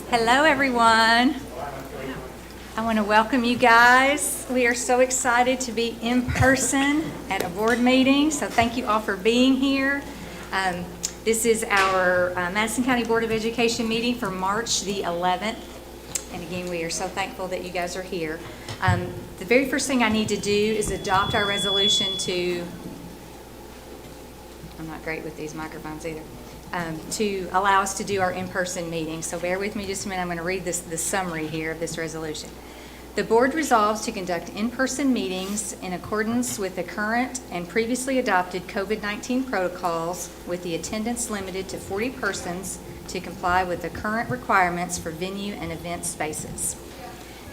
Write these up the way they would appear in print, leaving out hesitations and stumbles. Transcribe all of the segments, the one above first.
Hello, everyone. I want to welcome you guys. We are so excited to be in person at a board meeting, so thank you all for being here. This is our Madison County Board of Education meeting for March the 11th. And again, we are so thankful that you guys are here. The very first thing I need to do is adopt our resolution to, I'm not great with these microphones either, to allow us to do our in-person meeting. So bear with me just a minute. I'm going to read the summary here of this resolution. The board resolves to conduct in-person meetings in accordance with the current and previously adopted COVID-19 protocols, with the attendance limited to 40 persons to comply with the current requirements for venue and event spaces.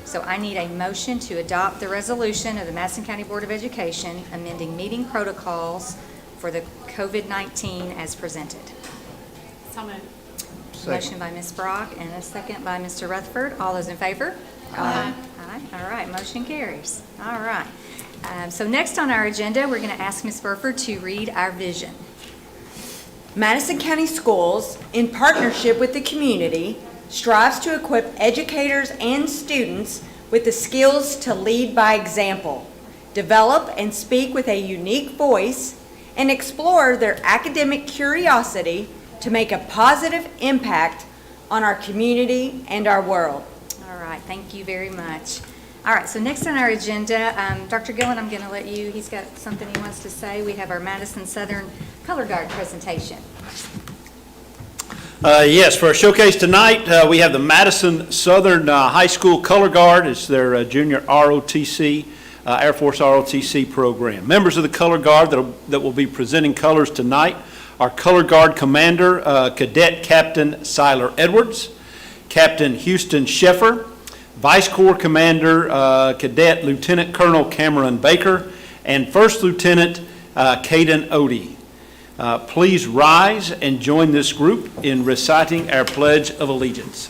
So I need a motion to adopt the resolution of the Madison County Board of Education amending meeting protocols for the COVID-19 as presented. So moved. Motion by Ms. Brock and a second by Mr. Rutherford. All those in favor? Aye. Aye. All right, motion carries. All right. So next on our agenda, we're going to ask Ms. Burford to read our vision. Madison County Schools, in partnership with the community, strives to equip educators and students with the skills to lead by example, develop and speak with a unique voice, and explore their academic curiosity to make a positive impact on our community and our world. All right, thank you very much. All right, so next on our agenda, Dr. Gillen, I'm going to let you, he's got something he wants to say. We have our Madison Southern Color Guard presentation. Yes, for our showcase tonight, we have the Madison Southern High School Color Guard. It's their junior ROTC, Air Force ROTC program. Members of the Color Guard that will be presenting colors tonight are Color Guard Commander Cadet Captain Siler Edwards, Captain Houston Sheffer, Vice Corps Commander Cadet Lieutenant Colonel Cameron Baker, and First Lieutenant Caden Odie. Please rise and join this group in reciting our Pledge of Allegiance.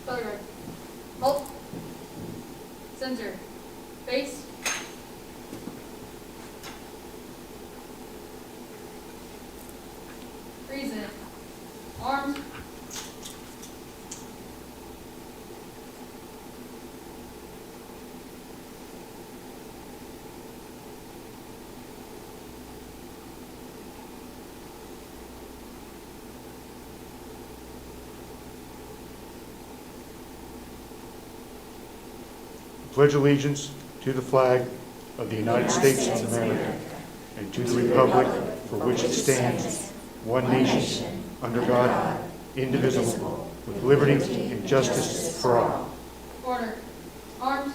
Color guard. Halt. Center. Face. Reason. Arms. Pledge allegiance to the flag of the United States of America and to the republic for which it stands, one nation, under God, indivisible, with liberty and justice for all. Order. Arms.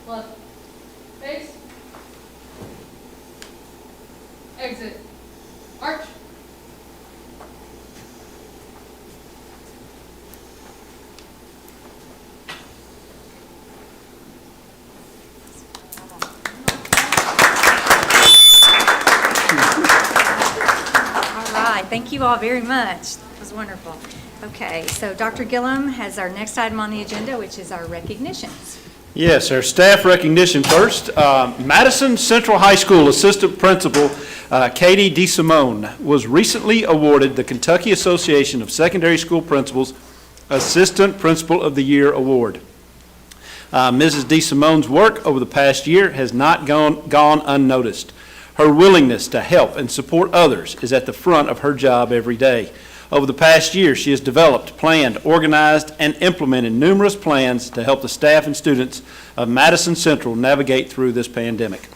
Left. Face. Exit. Arch. Thank you all very much. That was wonderful. Okay, so Dr. Gillum has our next item on the agenda, which is our recognitions. Yes, our staff recognition first. Madison Central High School Assistant Principal Katie DeSimone was recently awarded the Kentucky Association of Secondary School Principals Assistant Principal of the Year Award. Mrs. DeSimone's work over the past year has not gone unnoticed. Her willingness to help and support others is at the front of her job every day. Over the past year, she has developed, planned, organized, and implemented numerous plans to help the staff and students of Madison Central navigate through this pandemic.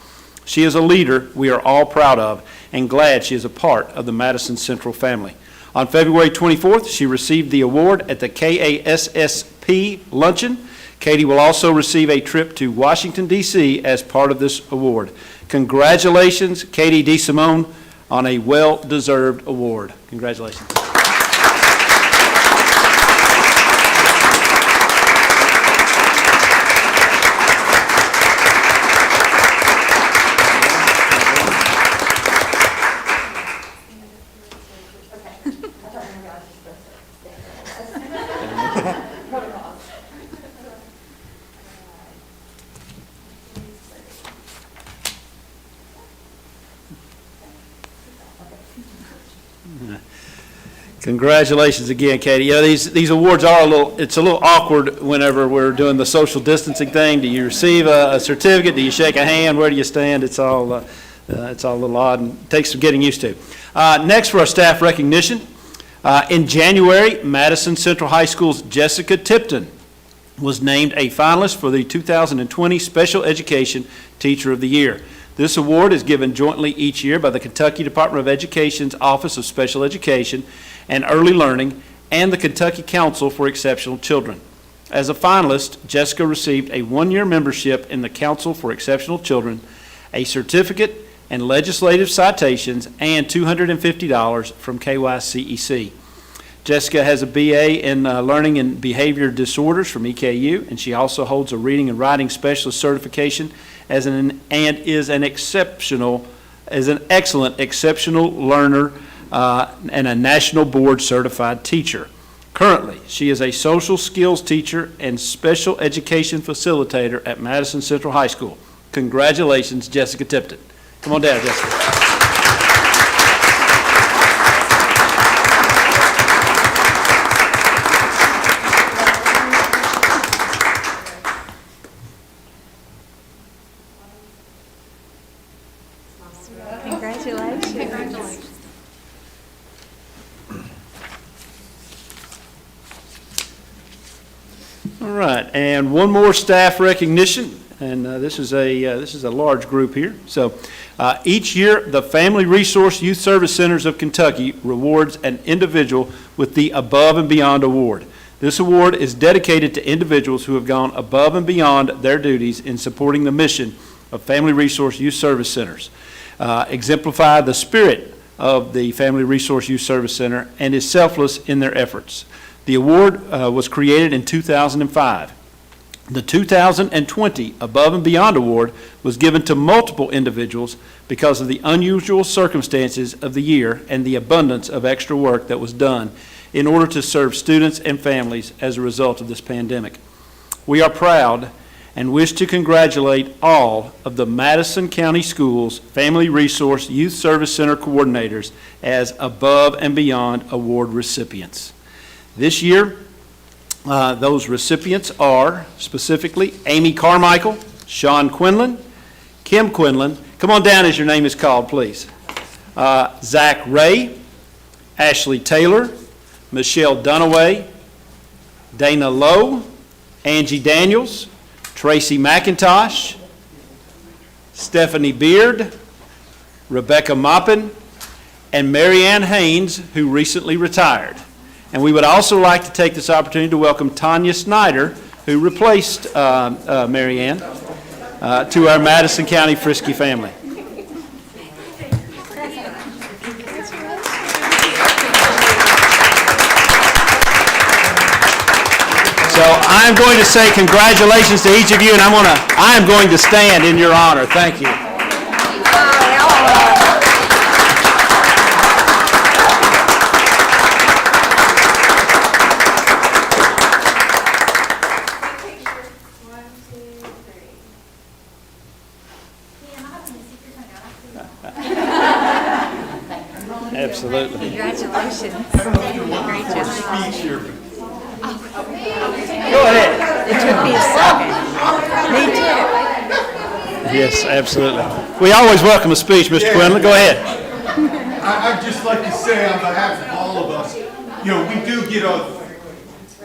She is a leader we are all proud of and glad she is a part of the Madison Central family. On February 24th, she received the award at the KASSP luncheon. Katie will also receive a trip to Washington, D.C. as part of this award. Congratulations, Katie DeSimone, on a well-deserved award. Congratulations. Congratulations again, Katie. These awards are it's a little awkward whenever we're doing the social distancing thing. Do you receive a certificate? Do you shake a hand? Where do you stand? It's all a little odd and takes some getting used to. Next for our staff recognition. In January, Madison Central High School's Jessica Tipton was named a finalist for the 2020 Special Education Teacher of the Year. This award is given jointly each year by the Kentucky Department of Education's Office of Special Education and Early Learning and the Kentucky Council for Exceptional Children. As a finalist, Jessica received a one-year membership in the Council for Exceptional Children, a certificate and legislative citations, and $250 from KYCEC. Jessica has a BA in Learning and Behavior Disorders from EKU, and she also holds a Reading and Writing Specialist certification is an excellent exceptional learner and a National Board certified teacher. Currently, she is a social skills teacher and special education facilitator at Madison Central High School. Congratulations, Jessica Tipton. Come on down, Jessica. Congratulations. All right, and one more staff recognition, and this is a large group here. So each year, the Family Resource Youth Service Centers of Kentucky rewards an individual with the Above and Beyond Award. This award is dedicated to individuals who have gone above and beyond their duties in supporting the mission of Family Resource Youth Service Centers, exemplify the spirit of the Family Resource Youth Service Center, and is selfless in their efforts. The award was created in 2005. The 2020 Above and Beyond Award was given to multiple individuals because of the unusual circumstances of the year and the abundance of extra work that was done in order to serve students and families as a result of this pandemic. We are proud and wish to congratulate all of the Madison County Schools Family Resource Youth Service Center coordinators as Above and Beyond Award recipients. This year, those recipients are specifically Amy Carmichael, Sean Quinlan, Kim Quinlan. Come on down as your name is called, please. Zach Ray, Ashley Taylor, Michelle Dunaway, Dana Lowe, Angie Daniels, Tracy McIntosh, Stephanie Beard, Rebecca Moppin, and Marianne Haynes, who recently retired. And we would also like to take this opportunity to welcome Tanya Snyder, who replaced Marianne, to our Madison County Frisky family. So I'm going to say congratulations to each of you, and I am going to stand in your honor. Thank you. Absolutely. Congratulations. Great job. Go ahead. It took me a second. Me too. Yes, absolutely. We always welcome a speech, Mr. Quinlan. Go ahead. I'd just like to say on behalf of all of us, we do get a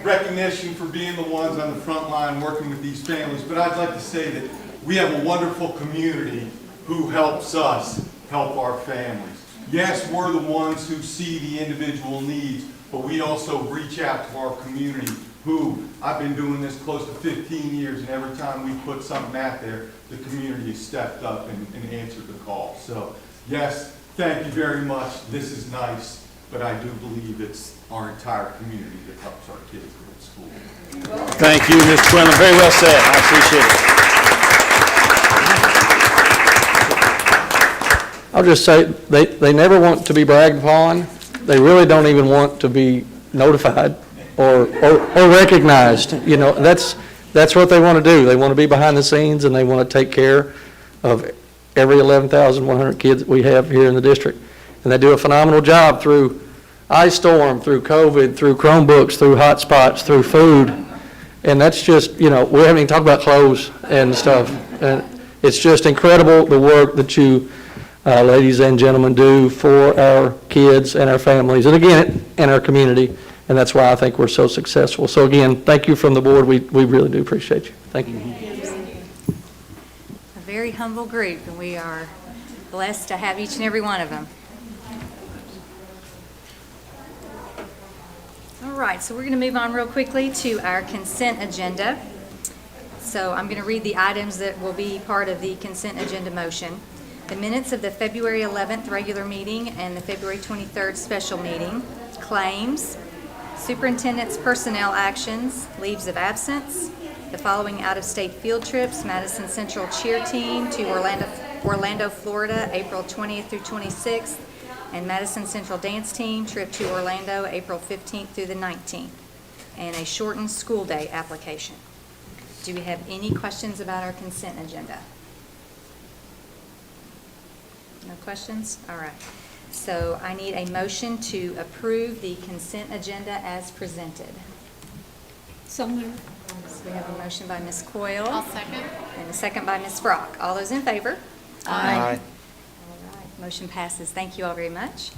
recognition for being the ones on the front line working with these families, but I'd like to say that we have a wonderful community who helps us help our families. Yes, we're the ones who see the individual needs, but we also reach out to our community who, I've been doing this close to 15 years, and every time we put something out there, the community has stepped up and answered the call. So, yes, thank you very much. This is nice, but I do believe it's our entire community that helps our kids go to school. Thank you, Mr. Quinlan. Very well said. I appreciate it. I'll just say, they never want to be bragged upon. They really don't even want to be notified or recognized. That's what they want to do. They want to be behind the scenes, and they want to take care of every 11,100 kids that we have here in the district. And they do a phenomenal job through ice storm, through COVID, through Chromebooks, through hotspots, through food. And that's just, we haven't even talked about clothes and stuff. And it's just incredible the work that you, ladies and gentlemen, do for our kids and our families, and again, in our community. And that's why I think we're so successful. So again, thank you from the board. We really do appreciate you. Thank you. A very humble group, and we are blessed to have each and every one of them. All right, so we're going to move on real quickly to our consent agenda. So I'm going to read the items that will be part of the consent agenda motion. The minutes of the February 11th regular meeting and the February 23rd special meeting, claims, superintendent's personnel actions, leaves of absence, the following out-of-state field trips: Madison Central cheer team to Orlando, Florida, April 20th through 26th, and Madison Central dance team trip to Orlando, April 15th through the 19th, and a shortened school day application. Do we have any questions about our consent agenda? No questions? All right. So I need a motion to approve the consent agenda as presented. So moved. So we have a motion by Ms. Coyle. I'll second. And a second by Ms. Brock. All those in favor? Aye. All right, motion passes. Thank you all very much.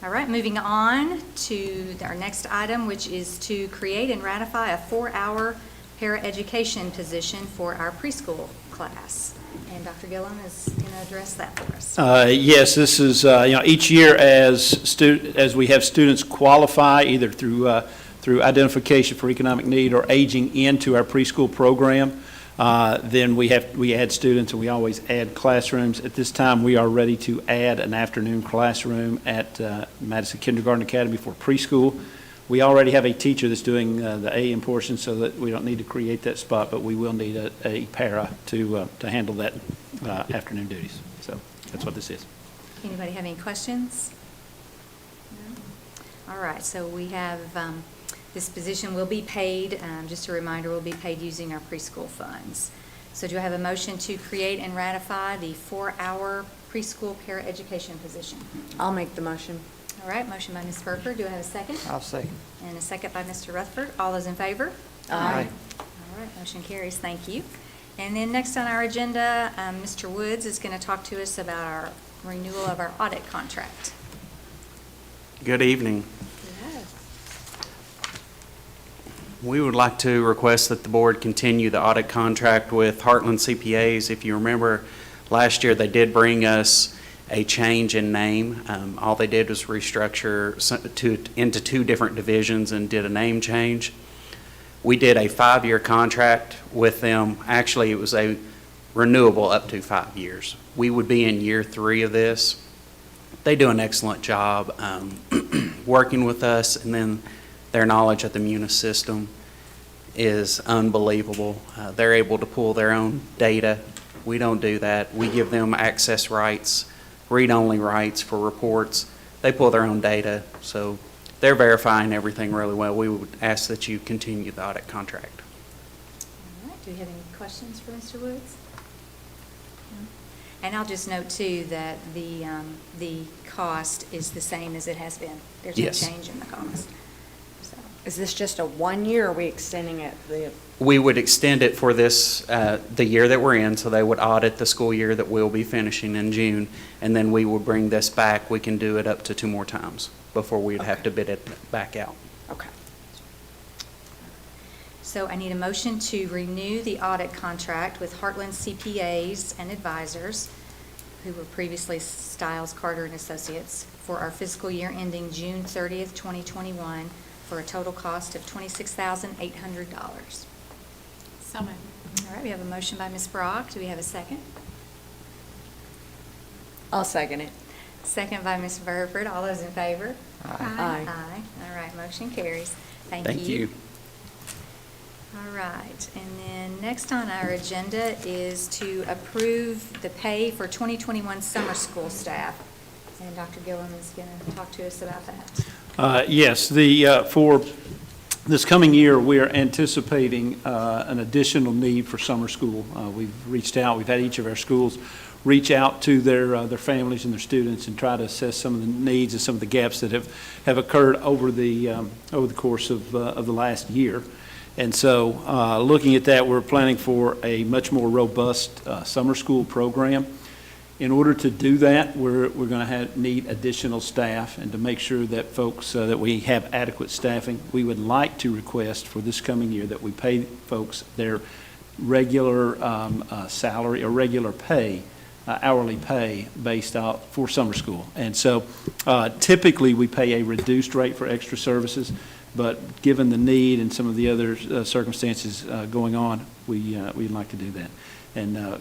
All right, moving on to our next item, which is to create and ratify a 4-hour paraeducation position for our preschool class. And Dr. Gillum is going to address that for us. Yes, this is, each year as we have students qualify either through identification for economic need or aging into our preschool program, then we add students, and we always add classrooms. At this time, we are ready to add an afternoon classroom at Madison Kindergarten Academy for preschool. We already have a teacher that's doing the AM portion, so that we don't need to create that spot, but we will need a para to handle that afternoon duties. So that's what this is. Anybody have any questions? No? All right, so we have, this position will be paid, just a reminder, will be paid using our preschool funds. So do I have a motion to create and ratify the 4-hour preschool paraeducation position? I'll make the motion. All right, motion by Ms. Burford. Do I have a second? I'll second. And a second by Mr. Rutherford. All those in favor? Aye. All right, motion carries. Thank you. And then next on our agenda, Mr. Woods is going to talk to us about our renewal of our audit contract. Good evening. We would like to request that the board continue the audit contract with Heartland CPAs. If you remember, last year they did bring us a change in name. All they did was restructure into 2 different divisions and did a name change. We did a 5-year contract with them. Actually, it was a renewable up to 5 years. We would be in year 3 of this. They do an excellent job working with us, and then their knowledge of the Munis system is unbelievable. They're able to pull their own data. We don't do that. We give them access rights, read-only rights for reports. They pull their own data, so they're verifying everything really well. We would ask that you continue the audit contract. All right, do we have any questions for Mr. Woods? No? And I'll just note too that the cost is the same as it has been. There's no Yes. change in the cost. So, Is this just a 1 year, or are we extending it? We would extend it for this, the year that we're in, so they would audit the school year that we'll be finishing in June, and then we will bring this back. We can do it up to 2 more times before we'd have to bid it back out. Okay. So I need a motion to renew the audit contract with Heartland CPAs and Advisors, who were previously Stiles, Carter and Associates, for our fiscal year ending June 30th, 2021, for a total cost of $26,800. So moved. All right, we have a motion by Ms. Brock. Do we have a second? I'll second it. Second by Ms. Burford. All those in favor? Aye. Aye. All right, motion carries. Thank Thank you. All right, and then next on our agenda is to approve the pay for 2021 summer school staff. And Dr. Gillum is going to talk to us about that. Yes, for this coming year, we are anticipating an additional need for summer school. We've reached out, we've had each of our schools reach out to their families and their students and try to assess some of the needs and some of the gaps that have occurred over the course of the last year. And so, looking at that, we're planning for a much more robust summer school program. In order to do that, we're going to need additional staff, and to make sure that folks, that we have adequate staffing, we would like to request for this coming year that we pay folks their regular salary or regular pay, hourly pay based out for summer school. And so typically we pay a reduced rate for extra services, but given the need and some of the other circumstances going on, we'd like to do that. And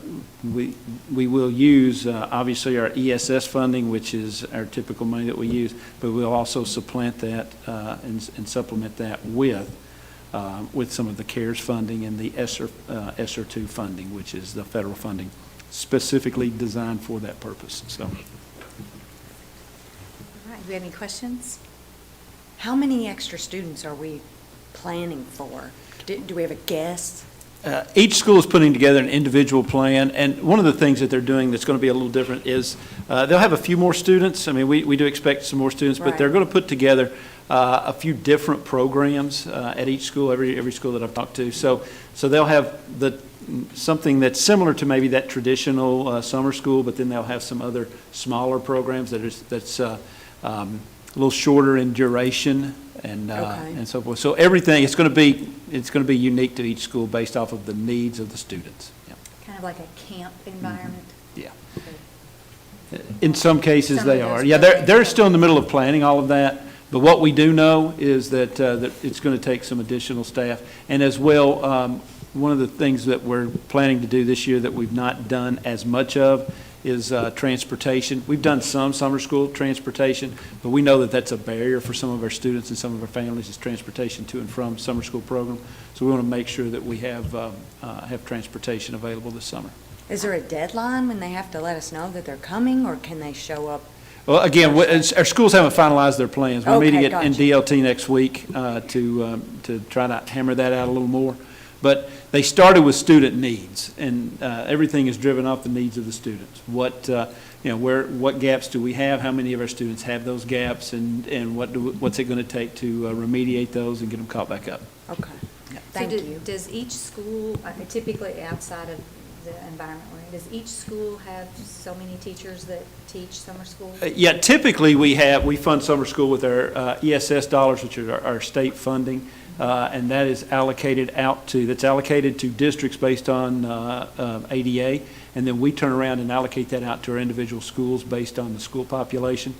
we will use, obviously, our ESS funding, which is our typical money that we use, but we'll also supplant that and supplement that with some of the CARES funding and the ESSER 2 funding, which is the federal funding specifically designed for that purpose. So, All right, do we have any questions? How many extra students are we planning for? Do we have a guess? each school is putting together an individual plan, and one of the things that they're doing that's going to be a little different is they'll have a few more students. I mean, we do expect some more students, but they're going to put together a few different programs at each school, every school that I've talked to. So they'll have something that's similar to maybe that traditional summer school, but then they'll have some other smaller programs that's a little shorter in duration and so forth. So everything it's going to be unique to each school based off of the needs of the students. Yeah. Kind of like a camp environment. Yeah. In some cases they are. Yeah, they're still in the middle of planning all of that. But what we do know is that it's going to take some additional staff. And as well, one of the things that we're planning to do this year that we've not done as much of is transportation. We've done some summer school transportation, but we know that that's a barrier for some of our students and some of our families is transportation to and from summer school program. So we want to make sure that we have transportation available this summer. Is there a deadline when they have to let us know that they're coming, or can they show up? Well, again, our schools haven't finalized their plans. We're meeting in gotcha. DLT next week to try to hammer that out a little more. But they started with student needs, and everything is driven off the needs of the students. What gaps do we have? How many of our students have those gaps, and what's it going to take to remediate those and get them caught back up? Okay. So Thank you. does each school, typically outside of the environment we're in, does each school have so many teachers that teach summer school? Yeah, typically we fund summer school with our ESS dollars, which are our state funding. And that is allocated to districts based on ADA, and then we turn around and allocate that out to our individual schools based on the school population.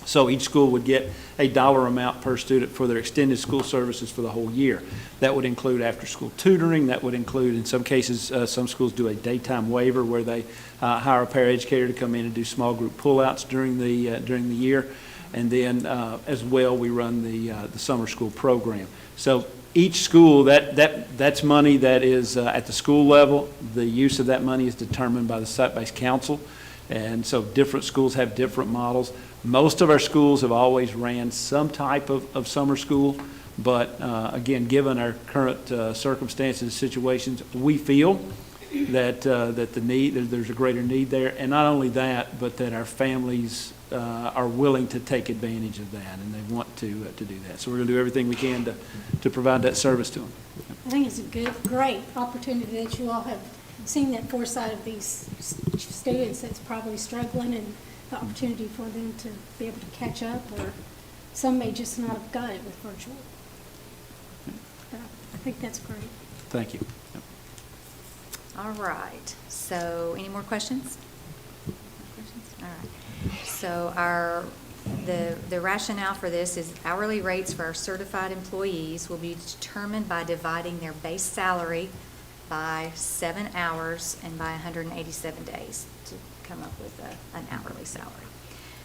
So each school would get a dollar amount per student for their extended school services for the whole year. That would include after-school tutoring. That would include, in some cases, some schools do a daytime waiver where they hire a paraeducator to come in and do small group pullouts during the year. And then, as well, we run the summer school program. So each school, that's money that is at the school level. The use of that money is determined by the site-based council. And so different schools have different models. Most of our schools have always ran some type of summer school. But, again, given our current circumstances and situations, we feel that there's a greater need there. And not only that, but that our families are willing to take advantage of that, and they want to do that. So we're going to do everything we can to provide that service to them. I think it's a great opportunity that you all have seen that foresight of these students that's probably struggling, and the opportunity for them to be able to catch up, or some may just not have got it with virtual. But I think that's great. Thank you. Yep. All right. So any more questions? All right. So the rationale for this is hourly rates for our certified employees will be determined by dividing their base salary by 7 hours and by 187 days to come up with an hourly salary.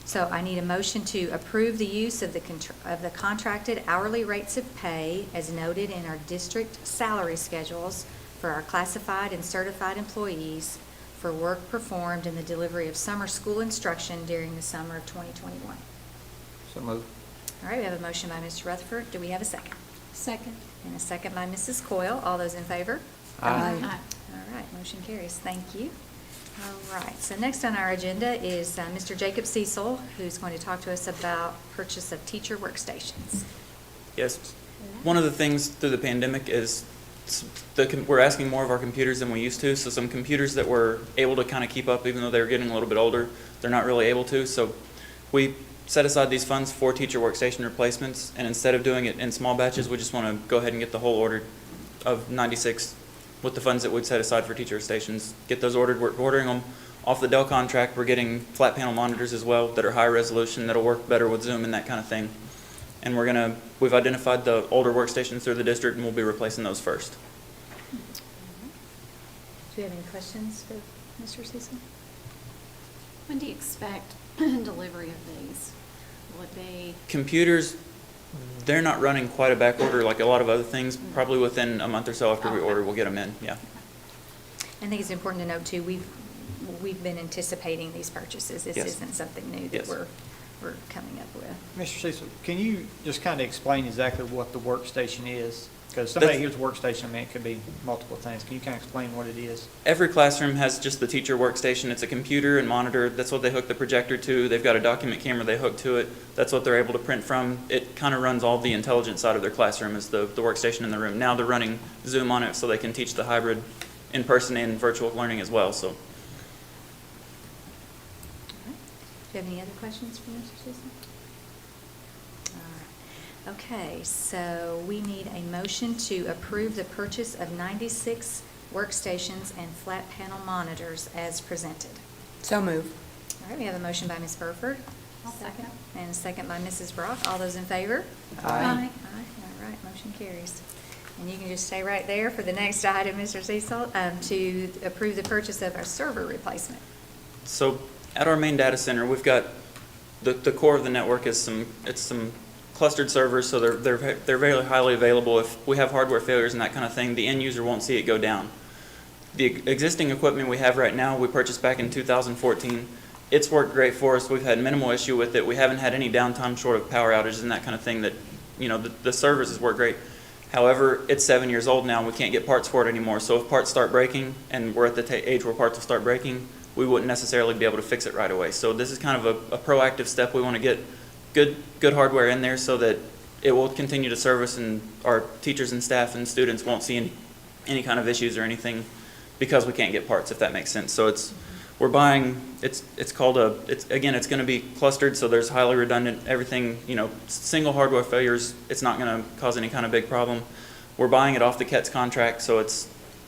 So I need a motion to approve the use of the contracted hourly rates of pay as noted in our district salary schedules for our classified and certified employees for work performed in the delivery of summer school instruction during the summer of 2021. So moved. All right, we have a motion by Mr. Rutherford. Do we have a second? Second. And a second by Mrs. Coyle. All those in favor? Aye. All right, motion carries. Thank you. All right, so next on our agenda is Mr. Jacob Cecil, who's going to talk to us about purchase of teacher workstations. Yes. One of the things through the pandemic is we're asking more of our computers than we used to. So some computers that were able to kind of keep up, even though they were getting a little bit older, they're not really able to. So we set aside these funds for teacher workstation replacements. And instead of doing it in small batches, we just want to go ahead and get the whole order of 96 with the funds that we'd set aside for teacher stations. Get those ordered. We're ordering them off the Dell contract. We're getting flat panel monitors as well that are high resolution, that'll work better with Zoom and that kind of thing. And we've identified the older workstations through the district, and we'll be replacing those first. Do you have any questions for Mr. Cecil? When do you expect delivery of these? Will it be? Computers, they're not running quite a back order like a lot of other things. Probably within a month or so after we order, we'll get them in, yeah. I think it's important to note, too, we've been anticipating these purchases. This Yes. isn't something new that Yes. we're coming up with. Mr. Cecil, can you just kind of explain exactly what the workstation is? Because somebody hears workstation, I mean, it could be multiple things. Can you kind of explain what it is? Every classroom has just the teacher workstation. It's a computer and monitor. That's what they hook the projector to. They've got a document camera they hook to it. That's what they're able to print from. It kind of runs all the intelligence side of their classroom is the workstation in the room. Now they're running Zoom on it so they can teach the hybrid in-person and virtual learning as well, so. Do you have any other questions for Mr. Cecil? All right. Okay, so we need a motion to approve the purchase of 96 workstations and flat panel monitors as presented. So move. All right, we have a motion by Ms. Burford. I'll second. And a second by Mrs. Brock. All those in favor? Aye. Aye. All right, motion carries. And you can just stay right there for the next item, Mr. Cecil, to approve the purchase of our server replacement. So at our main data center, we've got the core of the network is some clustered servers, so they're very highly available. If we have hardware failures and that kind of thing, the end user won't see it go down. The existing equipment we have right now, we purchased back in 2014. It's worked great for us. We've had minimal issue with it. We haven't had any downtime short of power outages and that kind of thing that, the servers has worked great. However, it's 7 years old now, and we can't get parts for it anymore. So if parts start breaking, and we're at the age where parts will start breaking, we wouldn't necessarily be able to fix it right away. So this is kind of a proactive step. We want to get good hardware in there so that it will continue to service, and our teachers and staff and students won't see any kind of issues or anything because we can't get parts, if that makes sense. So we're buying, it's going to be clustered, so there's highly redundant, everything, single hardware failures, it's not going to cause any kind of big problem. We're buying it off the Cats contract, so it's,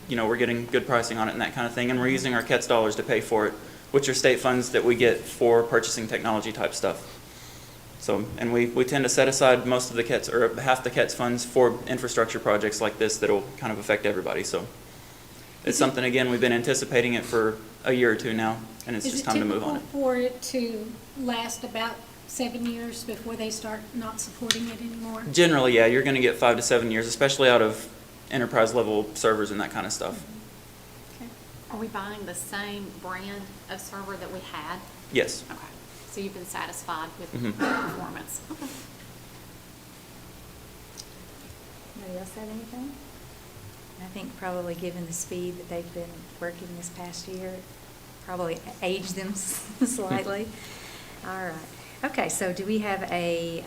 we're getting good pricing on it and that kind of thing, and we're using our Cats dollars to pay for it, which are state funds that we get for purchasing technology type stuff. So, and we tend to set aside most of the Cats, or half the Cats funds for infrastructure projects like this that'll kind of affect everybody, so. It's something, again, we've been anticipating it for a year or two now, and it's just time to move on it. Is it typical for it to last about 7 years before they start not supporting it anymore? Generally, yeah, you're going to get 5 to 7 years, especially out of enterprise level servers and that kind of stuff. Okay. Are we buying the same brand of server that we had? Yes. Okay. So you've been satisfied with Mhm. the performance? Okay. Anybody else have anything? I think probably given the speed that they've been working this past year, probably aged them slightly. All right. Okay, so do we have a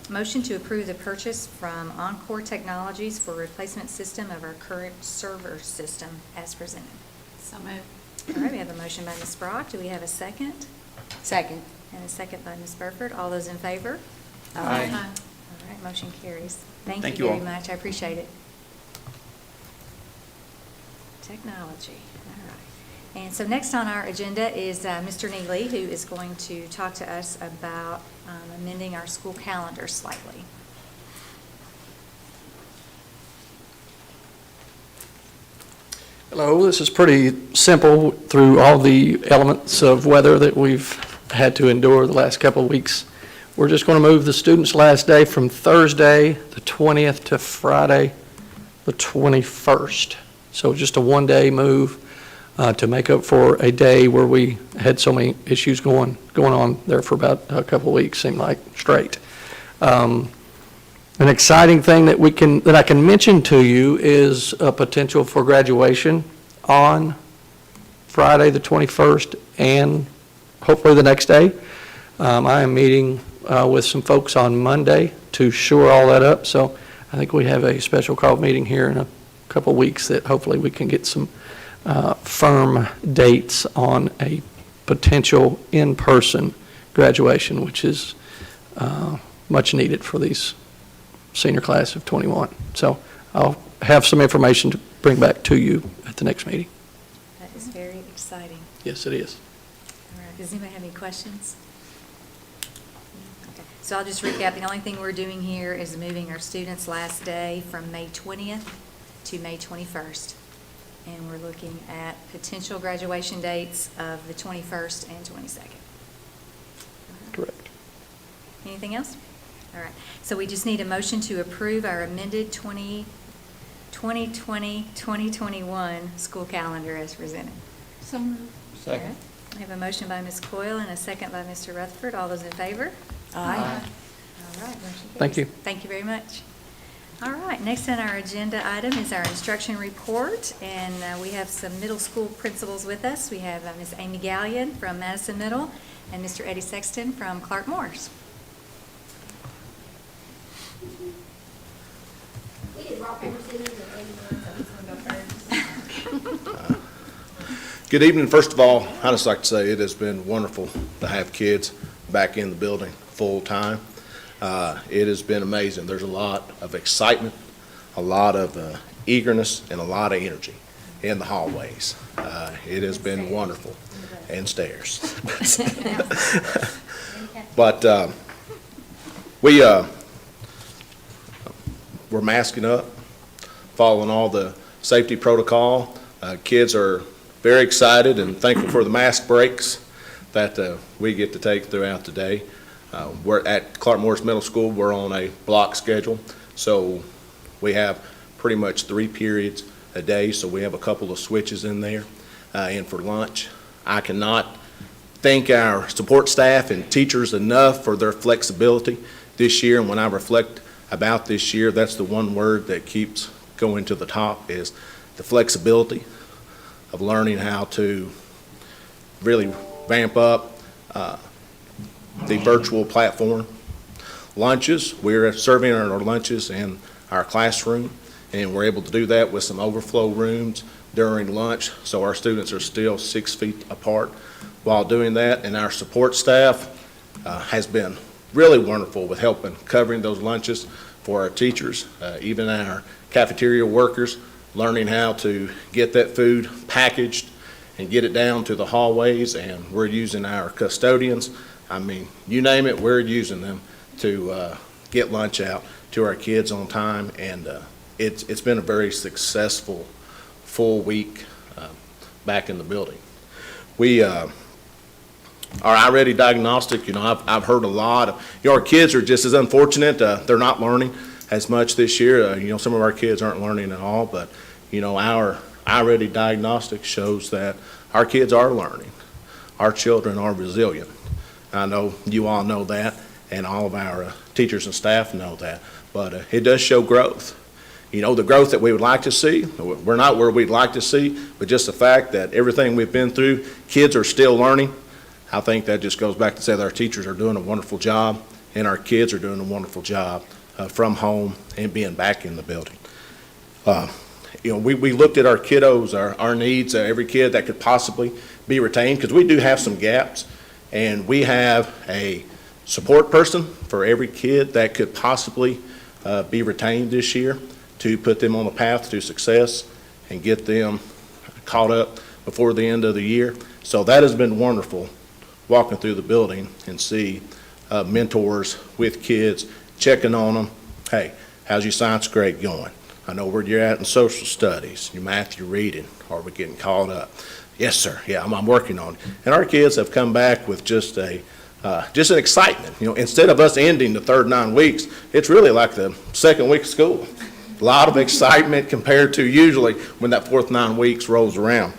motion to approve the purchase from Encore Technologies for replacement system of our current server system as presented? So moved. All right, we have a motion by Ms. Brock. Do we have a second? Second. And a second by Ms. Burford. All those in favor? Aye. All right, motion carries. Thank Thank you you all. very much. I appreciate it. Technology, all right. And so next on our agenda is Mr. Neely, who is going to talk to us about amending our school calendar slightly. Hello, this is pretty simple through all the elements of weather that we've had to endure the last couple of weeks. We're just going to move the students' last day from Thursday, the 20th, to Friday, the 21st. So just a one-day move to make up for a day where we had so many issues going on there for about a couple of weeks, seemed like, straight. An exciting thing that I can mention to you is a potential for graduation on Friday, the 21st, and hopefully the next day. I am meeting with some folks on Monday to shore all that up, so I think we have a special call meeting here in a couple weeks that hopefully we can get some firm dates on a potential in-person graduation, which is much needed for these senior class of 21. So I'll have some information to bring back to you at the next meeting. That is very exciting. Yes, it is. All right, does anybody have any questions? Okay, so I'll just recap. The only thing we're doing here is moving our students' last day from May 20th to May 21st. And we're looking at potential graduation dates of the 21st and 22nd. Correct. Anything else? All right, so we just need a motion to approve our amended 2020-2021 school calendar as presented. So moved. All right. I have a motion by Ms. Coyle and a second by Mr. Rutherford. All those in favor? Aye. All right, motion carries. Thank you. Thank you very much. All right, next on our agenda item is our instruction report, and we have some middle school principals with us. We have Ms. Amy Gallion from Madison Middle and Mr. Eddie Sexton from Clark Morris. We did rock, paper, scissors, and Eddie won, so he's gonna go first. Good evening. First of all, I'd just like to say it has been wonderful to have kids back in the building full time. It has been amazing. There's a lot of excitement, a lot of eagerness, and a lot of energy in the hallways. It has been wonderful. And stairs. But we're masking up, following all the safety protocol. Kids are very excited and thankful for the mask breaks that we get to take throughout the day. We're at Clark Morris Middle School. We're on a block schedule, so we have pretty much 3 periods a day, so we have a couple of switches in there. And for lunch, I cannot thank our support staff and teachers enough for their flexibility this year. And when I reflect about this year, that's the one word that keeps going to the top, is the flexibility of learning how to really ramp up the virtual platform. Lunches, we're serving our lunches in our classroom, and we're able to do that with some overflow rooms during lunch, so our students are still 6 feet apart while doing that. And our support staff has been really wonderful with helping covering those lunches for our teachers, even our cafeteria workers, learning how to get that food packaged and get it down to the hallways. And we're using our custodians. I mean, you name it, we're using them to get lunch out to our kids on time. And it's been a very successful full week back in the building. We our iReady diagnostic, I've heard a lot of, our kids are just as unfortunate. They're not learning as much this year. Some of our kids aren't learning at all, but, our iReady diagnostic shows that our kids are learning. Our children are resilient. I know you all know that, and all of our teachers and staff know that, but it does show growth. The growth that we would like to see, we're not where we'd like to see, but just the fact that everything we've been through, kids are still learning. I think that just goes back to say that our teachers are doing a wonderful job, and our kids are doing a wonderful job from home and being back in the building. We looked at our kiddos, our needs, every kid that could possibly be retained, because we do have some gaps, and we have a support person for every kid that could possibly be retained this year, to put them on the path to success and get them caught up before the end of the year. So that has been wonderful, walking through the building and see mentors with kids, checking on them. Hey, how's your science grade going? I know where you're at in social studies, your math, your reading. Are we getting caught up? Yes, sir. Yeah, I'm working on it. And our kids have come back with just an excitement. Instead of us ending the third 9 weeks, it's really like the second week of school. A lot of excitement compared to usually when that fourth 9 weeks rolls around.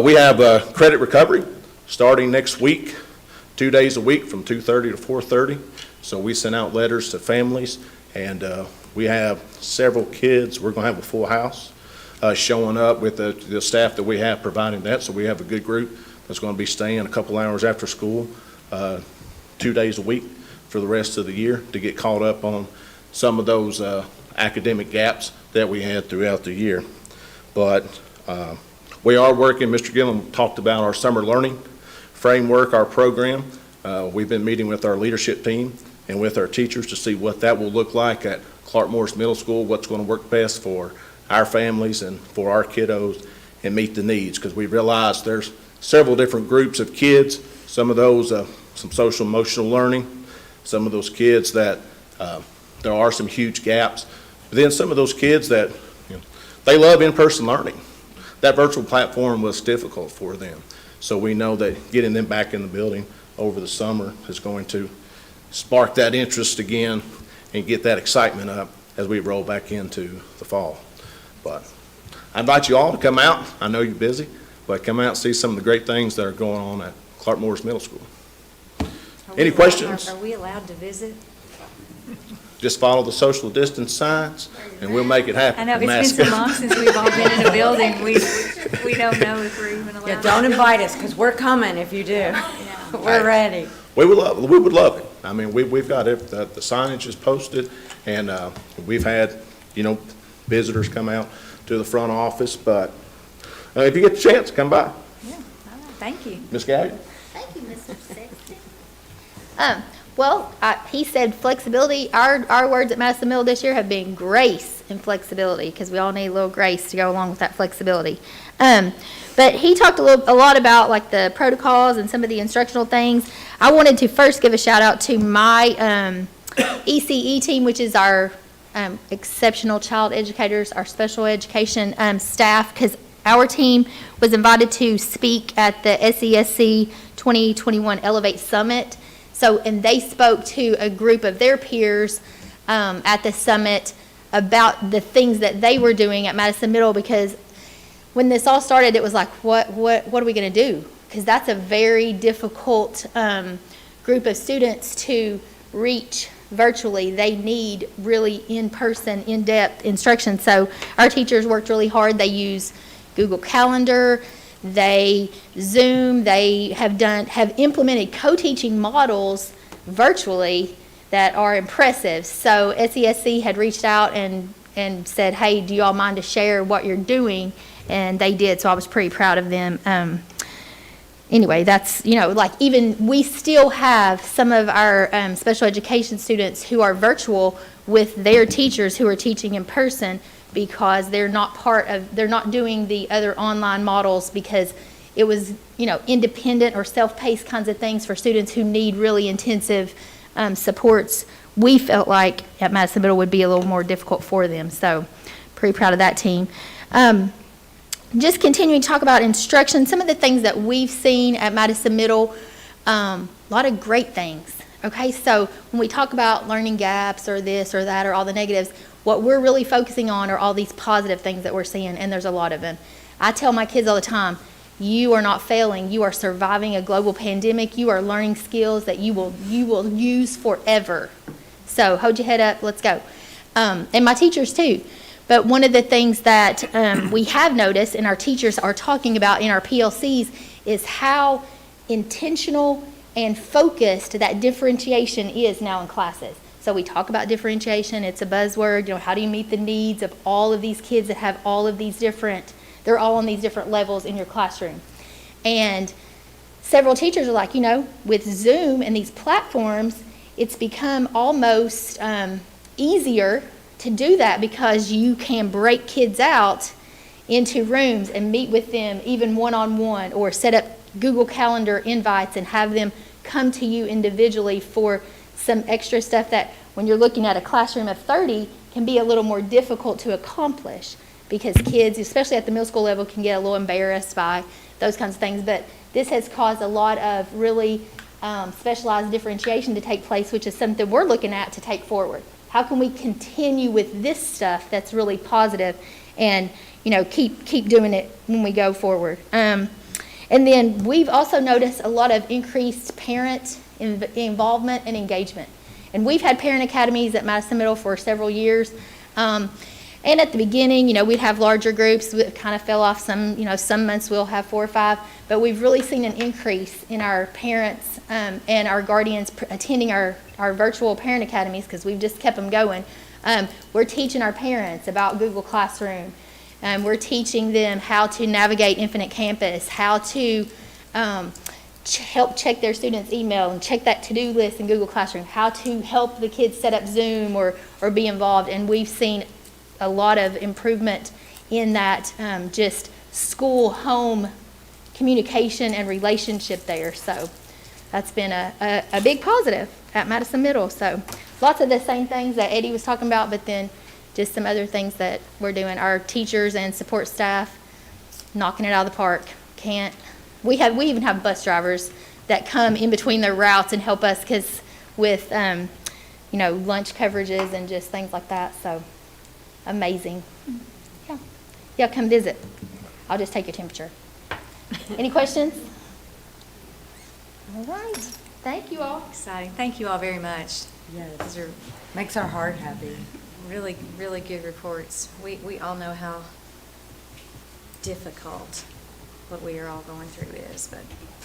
We have credit recovery starting next week, 2 days a week from 2:30 to 4:30. So we sent out letters to families, and we have several kids. We're going to have a full house showing up with the staff that we have providing that. So we have a good group that's going to be staying a couple hours after school, 2 days a week for the rest of the year to get caught up on some of those academic gaps that we had throughout the year. But we are working, Mr. Gillum talked about our summer learning framework, our program. We've been meeting with our leadership team and with our teachers to see what that will look like at Clark Morris Middle School, what's going to work best for our families and for our kiddos and meet the needs, because we realize there's several different groups of kids, some of those some social emotional learning, some of those kids that there are some huge gaps, but then some of those kids that they love in-person learning. That virtual platform was difficult for them. So we know that getting them back in the building over the summer is going to spark that interest again and get that excitement up as we roll back into the fall. But I invite you all to come out. I know you're busy, but come out and see some of the great things that are going on at Clark Morris Middle School. Any questions? Are we allowed to visit? Just follow the social distance signs, and we'll make it happen. I know, it's been so long since we've all been in a building, we don't know if we're even allowed. Yeah, don't invite us, because we're coming if you do. We're ready. We would love it. I mean, we've got it, the signage is posted, and we've had, visitors come out to the front office, but if you get the chance, come by. Yeah, thank you. Ms. Galliard? Thank you, Mr. Sexton. Well, he said flexibility. Our words at Madison Middle this year have been grace and flexibility, because we all need a little grace to go along with that flexibility. But he talked a lot about like the protocols and some of the instructional things. I wanted to first give a shout out to my ECE team, which is our exceptional child educators, our special education staff, because our team was invited to speak at the SESC 2021 Elevate Summit. So, and they spoke to a group of their peers at the summit about the things that they were doing at Madison Middle, because when this all started, it was like, what are we going to do? Because that's a very difficult group of students to reach virtually. They need really in-person, in-depth instruction. So our teachers worked really hard. They use Google Calendar, they Zoom, they have implemented co-teaching models virtually that are impressive. So SESC had reached out and said, hey, do you all mind to share what you're doing? And they did, so I was pretty proud of them. Anyway, that's, like even we still have some of our special education students who are virtual with their teachers who are teaching in person, because they're not doing the other online models, because it was, independent or self-paced kinds of things for students who need really intensive supports. We felt like at Madison Middle would be a little more difficult for them. So pretty proud of that team. Just continuing to talk about instruction, some of the things that we've seen at Madison Middle, a lot of great things. Okay, so when we talk about learning gaps or this or that or all the negatives, what we're really focusing on are all these positive things that we're seeing, and there's a lot of them. I tell my kids all the time, you are not failing. You are surviving a global pandemic. You are learning skills that you will use forever. So hold your head up. Let's go. And my teachers too. But one of the things that we have noticed, and our teachers are talking about in our PLCs, is how intentional and focused that differentiation is now in classes. So we talk about differentiation. It's a buzzword. How do you meet the needs of all of these kids that have all of these they're all on these different levels in your classroom. And several teachers are like, with Zoom and these platforms, it's become almost easier to do that, because you can break kids out into rooms and meet with them even one-on-one, or set up Google Calendar invites and have them come to you individually for some extra stuff that when you're looking at a classroom of 30 can be a little more difficult to accomplish, because kids, especially at the middle school level, can get a little embarrassed by those kinds of things. But this has caused a lot of really specialized differentiation to take place, which is something we're looking at to take forward. How can we continue with this stuff that's really positive and, keep doing it when we go forward? And then we've also noticed a lot of increased parent involvement and engagement. And we've had parent academies at Madison Middle for several years. And at the beginning, we'd have larger groups, it kind of fell off some months we'll have 4 or 5, but we've really seen an increase in our parents and our guardians attending our virtual parent academies, because we've just kept them going. We're teaching our parents about Google Classroom. We're teaching them how to navigate Infinite Campus, how to help check their students' email and check that to-do list in Google Classroom, how to help the kids set up Zoom or be involved. And we've seen a lot of improvement in that just school-home communication and relationship there. So that's been a big positive at Madison Middle. So lots of the same things that Eddie was talking about, but then just some other things that we're doing. Our teachers and support staff knocking it out of the park. We even have bus drivers that come in between their routes and help us with lunch coverages and just things like that. So amazing. Yeah, come visit. I'll just take your temperature. Any questions? All right. Thank you all. Exciting. Thank you all very much. Yes. Those are Makes our heart happy. really, really good reports. We all know how difficult what we are all going through is, but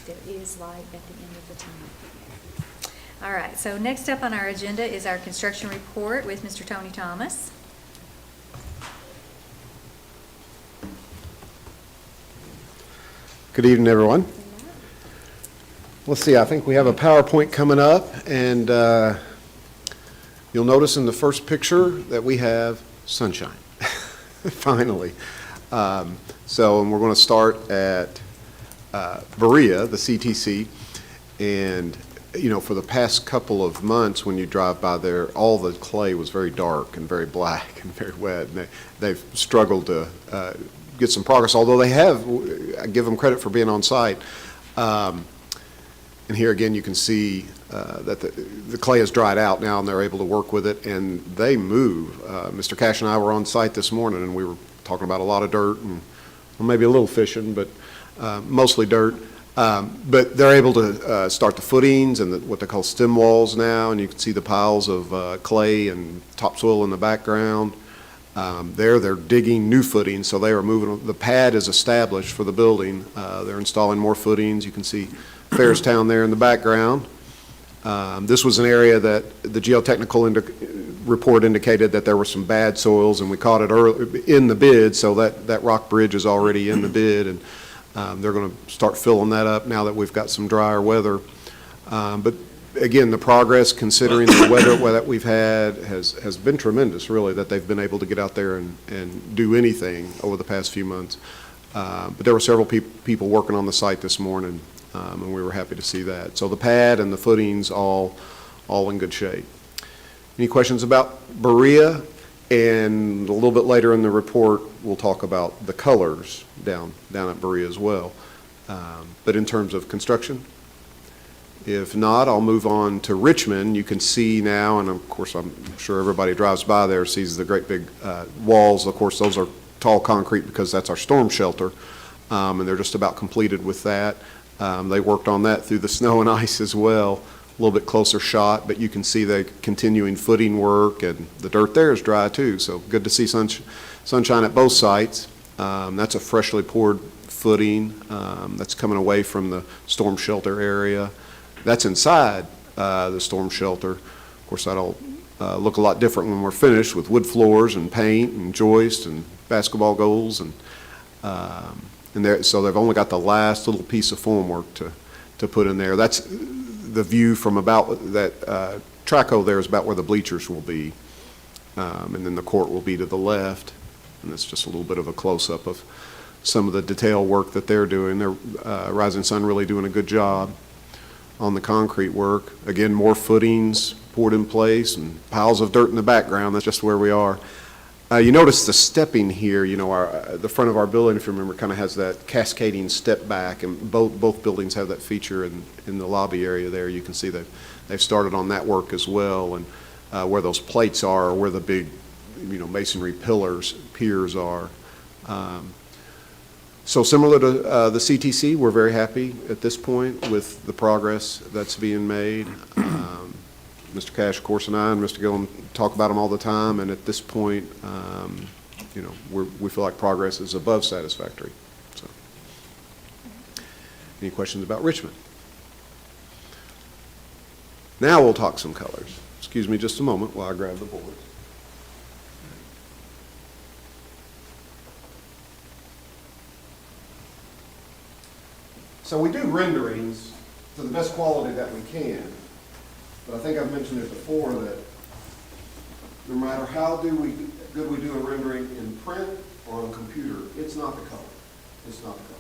there is light at the end of the tunnel. All right, so next up on our agenda is our construction report with Mr. Tony Thomas. Good evening, everyone. Let's see, I think we have a PowerPoint coming up, and you'll notice in the first picture that we have sunshine, finally. And we're going to start at Berea, the CTC, and for the past couple of months when you drive by there, all the clay was very dark and very black and very wet, and they've struggled to get some progress, although they have. I give them credit for being on site. And here again, you can see that the clay has dried out now, and they're able to work with it, and they move. Mr. Cash and I were on site this morning, and we were talking about a lot of dirt and maybe a little fishing, but mostly dirt. But they're able to start the footings and what they call stem walls now, and you can see the piles of clay and topsoil in the background. They're digging new footings, so they are moving. The pad is established for the building. They're installing more footings. You can see Fairstown there in the background. This was an area that the geotechnical report indicated that there were some bad soils, and we caught it early in the bid, so that rock bridge is already in the bid, and they're going to start filling that up now that we've got some drier weather. But again, the progress, considering the weather that we've had, has been tremendous, really, that they've been able to get out there and do anything over the past few months. But there were several people working on the site this morning, and we were happy to see that. So the pad and the footings all in good shape. Any questions about Berea? And a little bit later in the report, we'll talk about the colors down at Berea as well. But in terms of construction, if not, I'll move on to Richmond. You can see now, and of course I'm sure everybody drives by there, sees the great big walls. Of course, those are tall concrete because that's our storm shelter, and they're just about completed with that. They worked on that through the snow and ice as well. A little bit closer shot, but you can see the continuing footing work, and the dirt there is dry too, so good to see sunshine at both sites. That's a freshly poured footing that's coming away from the storm shelter area. That's inside the storm shelter. Of course, that'll look a lot different when we're finished with wood floors and paint and joist and basketball goals, and so they've only got the last little piece of formwork to put in there. That's the view from about that Traco there is about where the bleachers will be, and then the court will be to the left, and that's just a little bit of a close-up of some of the detail work that they're doing. They're Rising Sun really doing a good job on the concrete work. Again, more footings poured in place and piles of dirt in the background. That's just where we are. You notice the stepping here, the front of our building, if you remember, kind of has that cascading step back, and both buildings have that feature in the lobby area there. You can see they've started on that work as well, and where those plates are, or where the big, masonry piers are. So similar to the CTC, we're very happy at this point with the progress that's being made. Mr. Cash, of course, and I and Mr. Gillum talk about them all the time, and at this point, we feel like progress is above satisfactory. So, any questions about Richmond? Now we'll talk some colors. Excuse me just a moment while I grab the board. So we do renderings to the best quality that we can, but I think I've mentioned it before that no matter how good we do a rendering in print or on computer, it's not the color. It's not the color.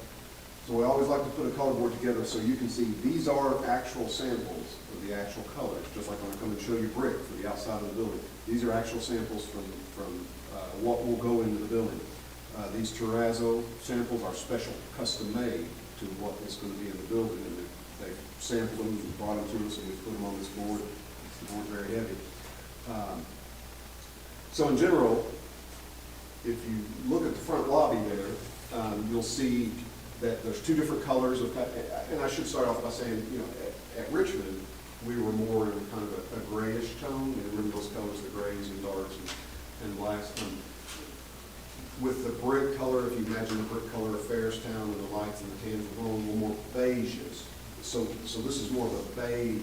So we always like to put a color board together so you can see these are actual samples of the actual colors, just like when I come and show you brick for the outside of the building. These are actual samples from what will go into the building. These terrazzo samples are special, custom made to what is going to be in the building, and they sampled them and brought them to us, and we put them on this board. The board's very heavy. So in general, if you look at the front lobby there, you'll see that there's two different colors of, and I should start off by saying, at Richmond, we were more in kind of a grayish tone. You remember those colors, the grays and darks and blacks. With the brick color, if you imagine the brick color of Fairstown and the lights and the tans were going a little more beiges. So this is more of a beige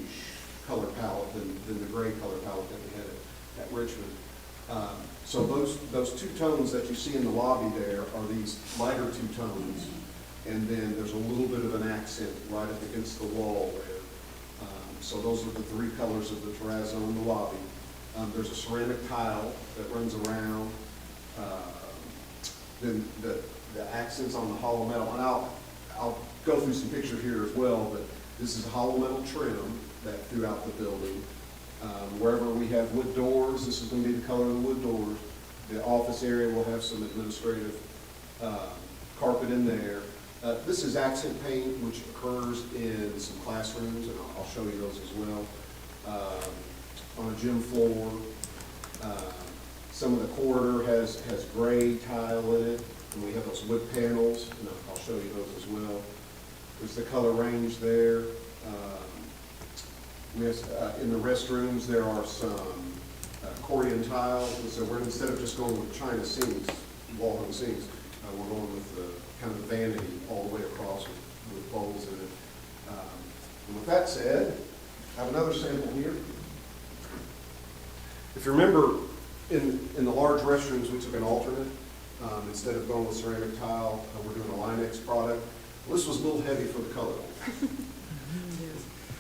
color palette than the gray color palette that we had at Richmond. So those two tones that you see in the lobby there are these lighter two tones, and then there's a little bit of an accent right up against the wall there. So those are the three colors of the terrazzo in the lobby. There's a ceramic tile that runs around. Then the accents on the hollow metal, and I'll go through some pictures here as well, but this is a hollow metal trim that throughout the building. Wherever we have wood doors, this is going to be the color of the wood doors. The office area will have some administrative carpet in there. This is accent paint, which occurs in some classrooms, and I'll show you those as well. On a gym floor, some of the corridor has gray tile in it, and we have those wood panels, and I'll show you those as well. There's the color range there. In the restrooms, there are some accordion tiles, and so instead of just going with China sinks, wall-hung sinks, we're going with the kind of vanity all the way across with bowls in it. And with that said, I have another sample here. If you remember, in the large restrooms, we took an alternate. Instead of going with ceramic tile, we're doing a Line-X product. Well, this was a little heavy for the color.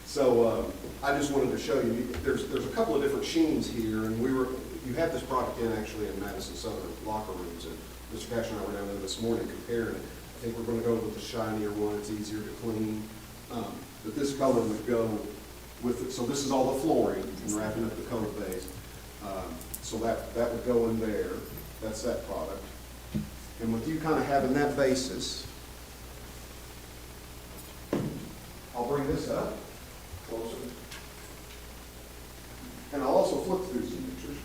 So I just wanted to show you, there's a couple of different sheens here, and you had this product in actually in Madison Southern locker rooms, and Mr. Cash and I were down there this morning comparing it. I think we're going to go with the shinier one, it's easier to clean. But this color would go with it. So this is all the flooring and wrapping up the color base. So that would go in there. That's that product. And with you kind of having that basis, I'll bring this up closer. And I'll also flip through some pictures.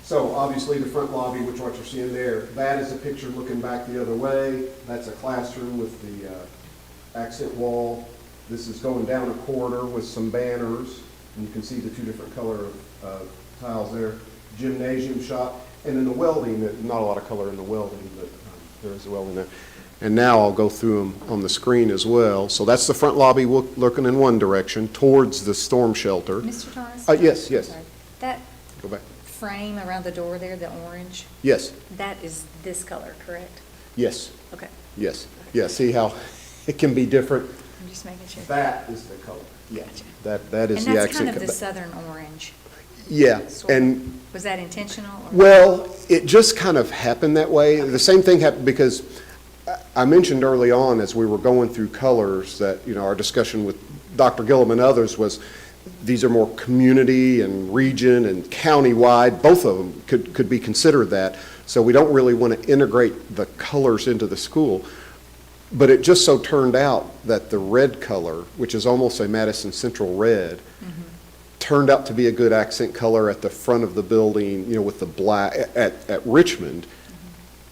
So obviously the front lobby, which what you're seeing there, that is a picture looking back the other way. That's a classroom with the accent wall. This is going down a corridor with some banners, and you can see the two different color of tiles there. Gymnasium shop, and in the welding, not a lot of color in the welding, but there is a welding there. And now I'll go through them on the screen as well. So that's the front lobby looking in one direction towards the storm shelter. Mr. Thomas? Yes, yes. Sorry. That Go back. frame around the door there, the orange, Yes, that is this color, correct? yes, Okay, yes. Yeah, see how it can be different? I'm just making sure. That is the color. Yeah, Gotcha. that is And the that's accent. kind of the southern orange. Yeah, sort of. and Was that intentional? Or? well, it just kind of happened that way. The same thing happened because I mentioned early on as we were going through colors that, our discussion with Dr. Gillum and others was these are more community and region and county-wide. Both of them could be considered that. So we don't really want to integrate the colors into the school. But it just so turned out that the red color, which is almost a Madison Central red, turned out to be a good accent color at the front of the building, with the black at Richmond.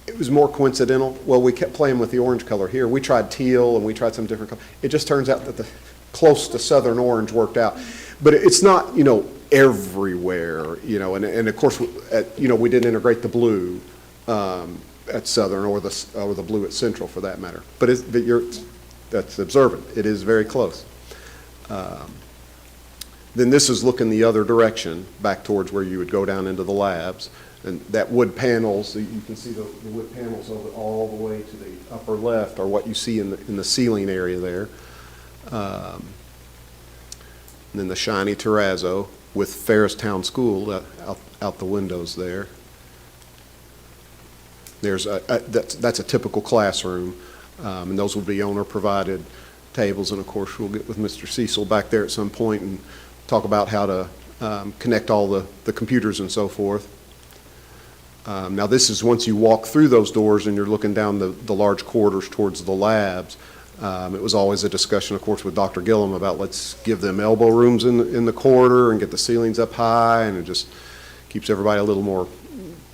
It was more coincidental. Well, we kept playing with the orange color here. We tried teal and we tried some different color. It just turns out that the close to Southern Orange worked out. But it's not, everywhere, and of course, we didn't integrate the blue at Southern or the blue at Central for that matter. But that's observant. It is very close. Then this is looking the other direction, back towards where you would go down into the labs. And that wood panels, you can see the wood panels over all the way to the upper left are what you see in the ceiling area there. And then the shiny terrazzo with Ferristown School out the windows there. That's a typical classroom, and those would be owner-provided tables. And of course, we'll get with Mr. Cecil back there at some point and talk about how to connect all the computers and so forth. Now this is once you walk through those doors and you're looking down the large corridors towards the labs. It was always a discussion, of course, with Dr. Gillum about let's give them elbow rooms in the corridor and get the ceilings up high, and it just keeps everybody a little more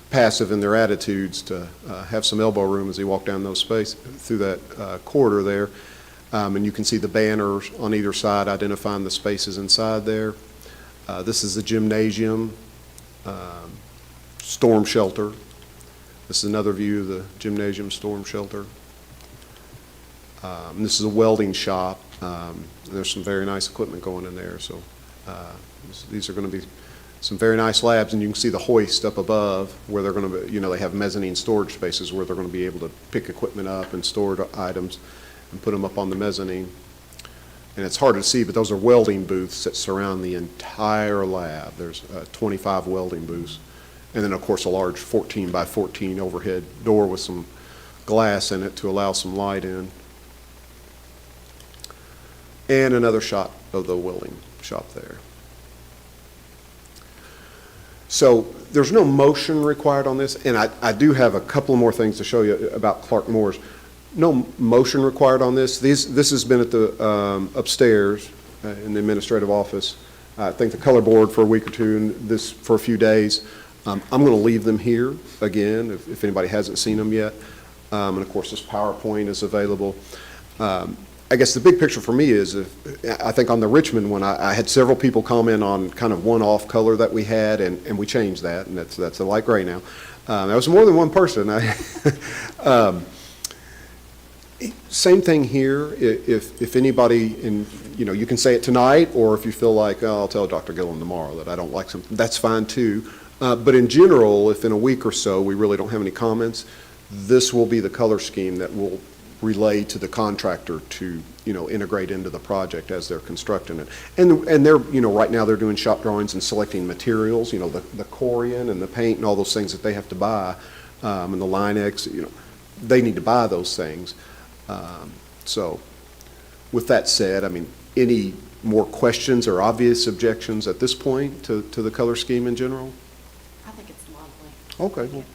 passive in their attitudes to have some elbow room as they walk down those space through that corridor there. And you can see the banners on either side identifying the spaces inside there. This is the gymnasium, storm shelter. This is another view of the gymnasium storm shelter. This is a welding shop. There's some very nice equipment going in there. So these are going to be some very nice labs, and you can see the hoist up above where they're going to be, they have mezzanine storage spaces where they're going to be able to pick equipment up and store items and put them up on the mezzanine. And it's hard to see, but those are welding booths that surround the entire lab. There's 25 welding booths. And then, of course, a large 14 by 14 overhead door with some glass in it to allow some light in. And another shot of the welding shop there. So there's no motion required on this, and I do have a couple more things to show you about Clark Moore's. No motion required on this. This has been at the upstairs in the administrative office. I think the color board for a week or two, and this for a few days. I'm going to leave them here again if anybody hasn't seen them yet. And of course, this PowerPoint is available. I guess the big picture for me is, I think on the Richmond one, I had several people comment on kind of one-off color that we had, and we changed that, and that's a light gray now. That was more than one person. Same thing here. If anybody, you can say it tonight, or if you feel like, I'll tell Dr. Gillum tomorrow that I don't like something, that's fine too. But in general, if in a week or so we really don't have any comments, this will be the color scheme that will relay to the contractor to, integrate into the project as they're constructing it. And they're, right now they're doing shop drawings and selecting materials, the corian and the paint and all those things that they have to buy, and the Line-X, they need to buy those things. So with that said, any more questions or obvious objections at this point to the color scheme in general? I think it's lovely. Okay. Well,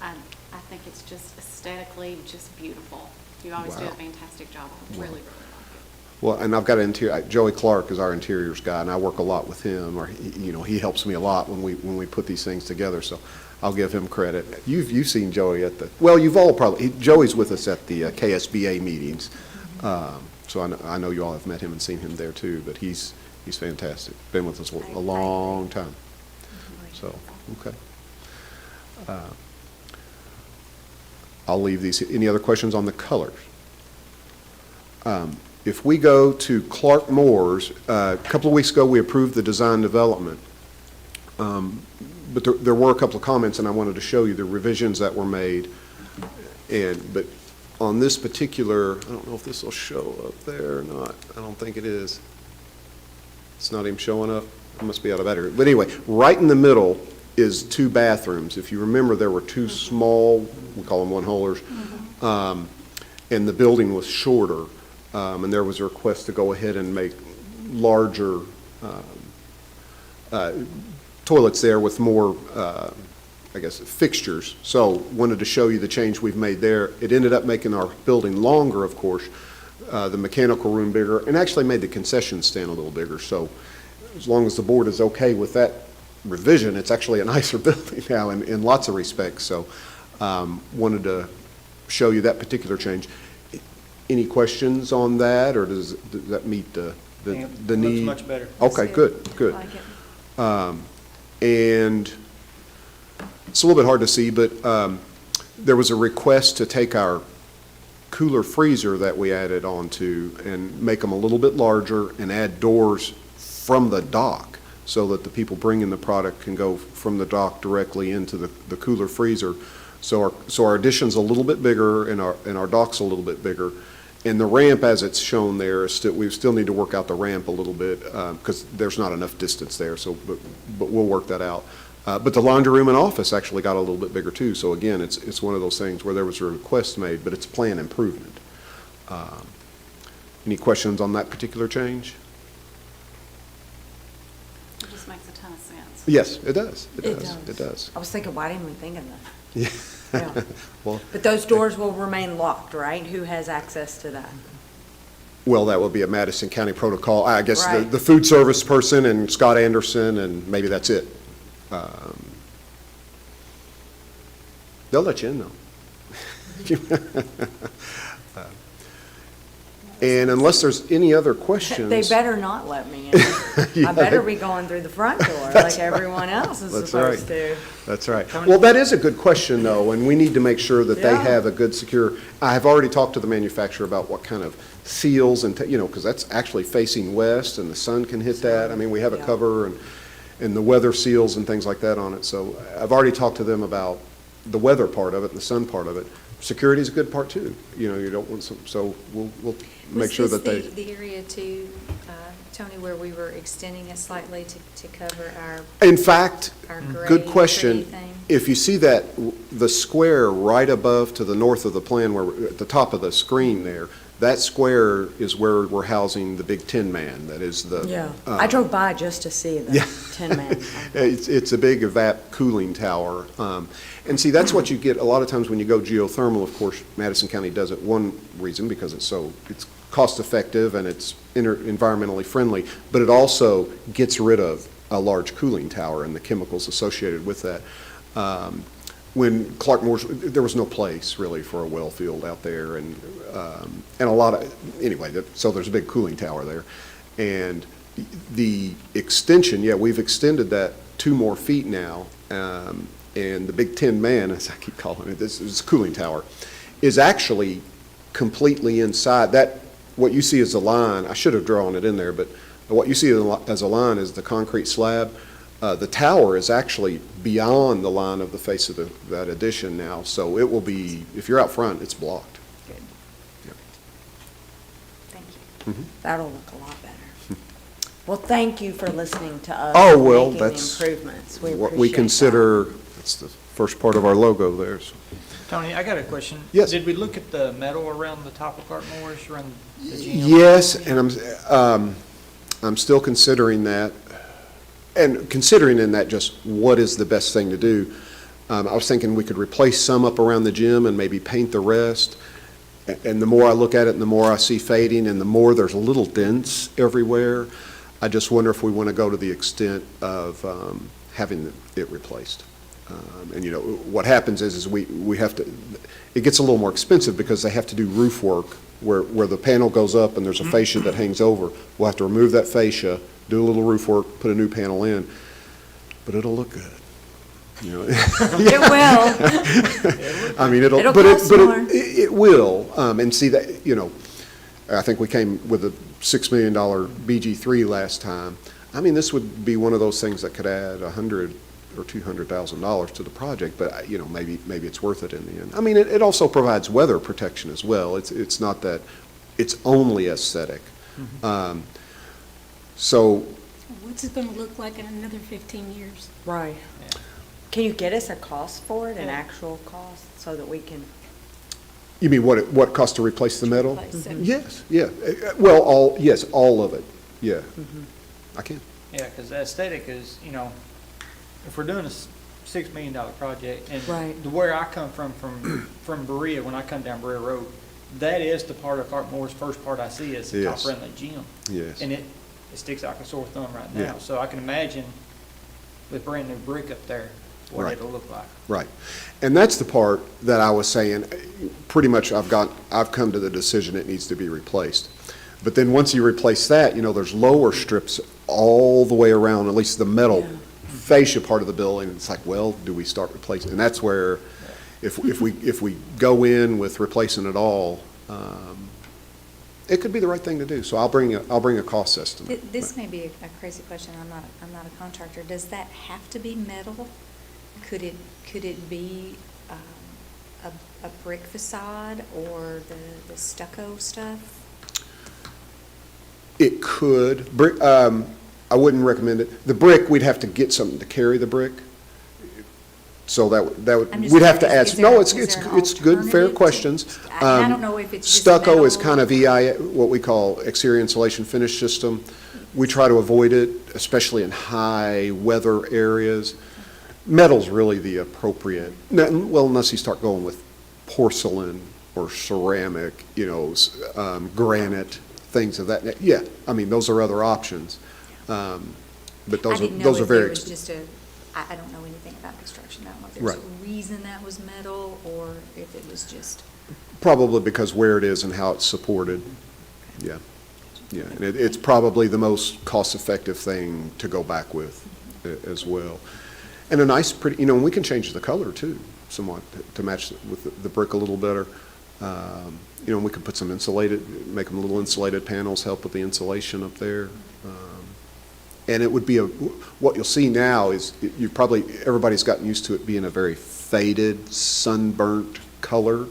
I think it's just aesthetically just beautiful. You always do a fantastic job. I really like it. well, and I've got an interior. Joey Clark is our interiors guy, and I work a lot with him. Or he helps me a lot when we put these things together. So I'll give him credit. You've seen Joey at you've all probably. Joey's with us at the KSBA meetings, so I know you all have met him and seen him there too. But he's fantastic. Been with us a long time. So okay. I'll leave these. Any other questions on the colors? If we go to Clark Moore's, a couple of weeks ago we approved the design development, but there were a couple of comments, and I wanted to show you the revisions that were made. But on this particular, I don't know if this will show up there or not. I don't think it is. It's not even showing up. It must be out of battery. But anyway, right in the middle is 2 bathrooms. If you remember, there were 2 small, we call them one-holers, and the building was shorter, and there was a request to go ahead and make larger toilets there with more, fixtures. So wanted to show you the change we've made there. It ended up making our building longer, of course, the mechanical room bigger, and actually made the concession stand a little bigger. So as long as the board is okay with that revision, it's actually a nicer building now in lots of respects. So wanted to show you that particular change. Any questions on that, or does that meet the The It the looks need. much better. Okay, good, good. Like it. And it's a little bit hard to see, but there was a request to take our cooler freezer that we added onto and make them a little bit larger and add doors from the dock so that the people bringing the product can go from the dock directly into the cooler freezer. So our addition's a little bit bigger and our dock's a little bit bigger. And the ramp, as it's shown there, is we still need to work out the ramp a little bit because there's not enough distance there. So, but we'll work that out. But the laundry room and office actually got a little bit bigger too. So again, it's one of those things where there was a request made, but it's plan improvement. Any questions on that particular change? It just makes a ton of sense. Yes, it does. It It does. does. It does. I was thinking, why didn't we think of that? Yeah. Yeah. Well, But those doors will remain locked, right? Who has access to that? well, that would be a Madison County protocol. I guess Right. the food service person and Scott Anderson, and maybe that's it. They'll let you in, though. And unless there's any other questions. They better not let me in. Yeah. I better be going through the front door like everyone else is That's supposed right. to. That's right. Well, that is a good question, though, and we need to make sure that they Yeah. have a good, secure, I have already talked to the manufacturer about what kind of seals and, because that's actually facing west, and the sun can hit that. I mean, we have a Yeah. cover and the weather seals and things like that on it. So I've already talked to them about the weather part of it and the sun part of it. Security is a good part, too. You don't want some, so we'll make sure that they. Was this the area too, Tony, where we were extending it slightly to cover our In fact, gray good tree question. thing? If you see that, the square right above to the north of the plan, where, at the top of the screen there, that square is where we're housing the big Tin Man. That is the. Yeah. I drove by just to see the Yeah. Tin Man. It's a big evap cooling tower. And see, that's what you get a lot of times when you go geothermal. Of course, Madison County does it one reason, because it's cost-effective and it's environmentally friendly, but it also gets rid of a large cooling tower and the chemicals associated with that. When Clark Moore's, there was no place really for a well field out there, and a lot of, anyway, so there's a big cooling tower there. And the extension, yeah, we've extended that 2 more feet now, and the big Tin Man, as I keep calling it, this cooling tower, is actually completely inside. That, what you see as a line, I should have drawn it in there, but what you see as a line is the concrete slab. The tower is actually beyond the line of the face of that addition now, so it will be, if you're out front, it's blocked. Good. Yep. Thank you. That'll look a lot better. Well, thank you for listening to us. Oh, and well, making the that's improvements. We what we appreciate that. consider, that's the first part of our logo there. So. Tony, I got a question. Yes. Did we look at the metal around the top of Cart Morris, around the gym? Yes, and I'm still considering that, and considering in that just what is the best thing to do. I was thinking we could replace some up around the gym and maybe paint the rest. And the more I look at it and the more I see fading and the more there's little dents everywhere, I just wonder if we want to go to the extent of having it replaced. And what happens is we have to, it gets a little more expensive because they have to do roof work where the panel goes up and there's a fascia that hangs over. We'll have to remove that fascia, do a little roof work, put a new panel in, but it'll look good. It will. I mean, It'll cost more. it will. And see that, I think we came with a $6 million BG3 last time. I mean, this would be one of those things that could add $100,000 or $200,000 to the project, but maybe it's worth it in the end. I mean, it also provides weather protection as well. It's not that it's only aesthetic. So. What's it gonna look like in another 15 years? Right. Can you get us a cost for it, an actual cost, so that we can? You mean what it costs to replace the metal? Replace it. Yes, yeah. Well, all of it, yeah. I can. Yeah, because the aesthetic is, if we're doing a $6 million project, and Right. where I come from Berea, when I come down Berea Road, that is the part of Cart Moore's first part I see is the Yes. top around the gym. Yes. And it sticks out like a sore thumb right now. Yeah. So I can imagine with brand new brick up there, what Right. it'll look like. Right. And that's the part that I was saying, pretty much I've come to the decision it needs to be replaced. But then once you replace that, there's lower strips all the way around, at least the metal fascia part of the building. It's like, well, do we start replacing? And that's where, if we go in with replacing it all, it could be the right thing to do. So I'll bring a cost estimate. This may be a crazy question. I'm not a contractor. Does that have to be metal? Could it be a brick facade or the stucco stuff? It could. Brick, I wouldn't recommend it. The brick, we'd have to get something to carry the brick. So that I'm would, just we'd have to curious, ask. is there- No, is there an it's good, fair alternative to- questions. I don't know if it's just Stucco is metal. kind of what we call exterior insulation finish system. We try to avoid it, especially in high weather areas. Metal's really the appropriate, well, unless you start going with porcelain or ceramic, granite, things of that. Yeah, I mean, those are other options. But those I are didn't know if very there was expensive. just I don't know anything about construction. I don't know if Right. there's a reason that was metal or if it was just. Probably because where it is and how it's supported. Yeah. Yeah, and it's probably the most cost-effective thing to go back with as well. And a nice, pretty, and we can change the color too, somewhat, to match with the brick a little better. We could put some insulated, make them little insulated panels, help with the insulation up there. And it would be what you'll see now is, everybody's gotten used to it being a very faded, sunburnt color.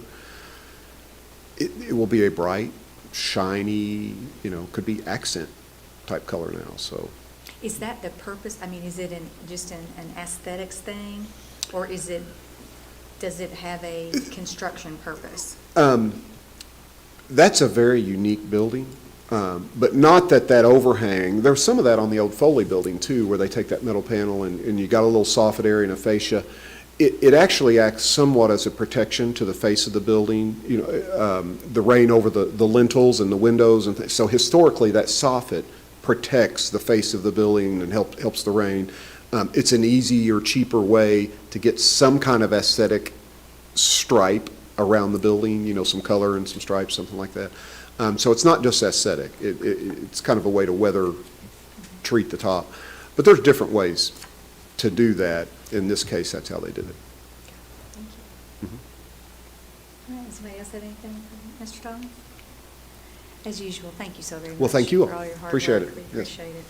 It will be a bright, shiny, could be accent type color now, so. Is that the purpose? I mean, is it just an aesthetics thing, or does it have a construction purpose? That's a very unique building, but not that overhang. There's some of that on the old Foley building too, where they take that metal panel and you got a little soffit area and a fascia. It actually acts somewhat as a protection to the face of the building, the rain over the lintels and the windows and so historically that soffit protects the face of the building and helps the rain. It's an easier, cheaper way to get some kind of aesthetic stripe around the building, some color and some stripes, something like that. So it's not just aesthetic. It's kind of a way to weather treat the top. But there's different ways to do that. In this case, that's how they did it. Thank you. All right, does anybody else have anything for Mr. Thomas? As usual, thank you so very much. Well, thank you all. For all your hard Appreciate work. it. We Yes. appreciate it.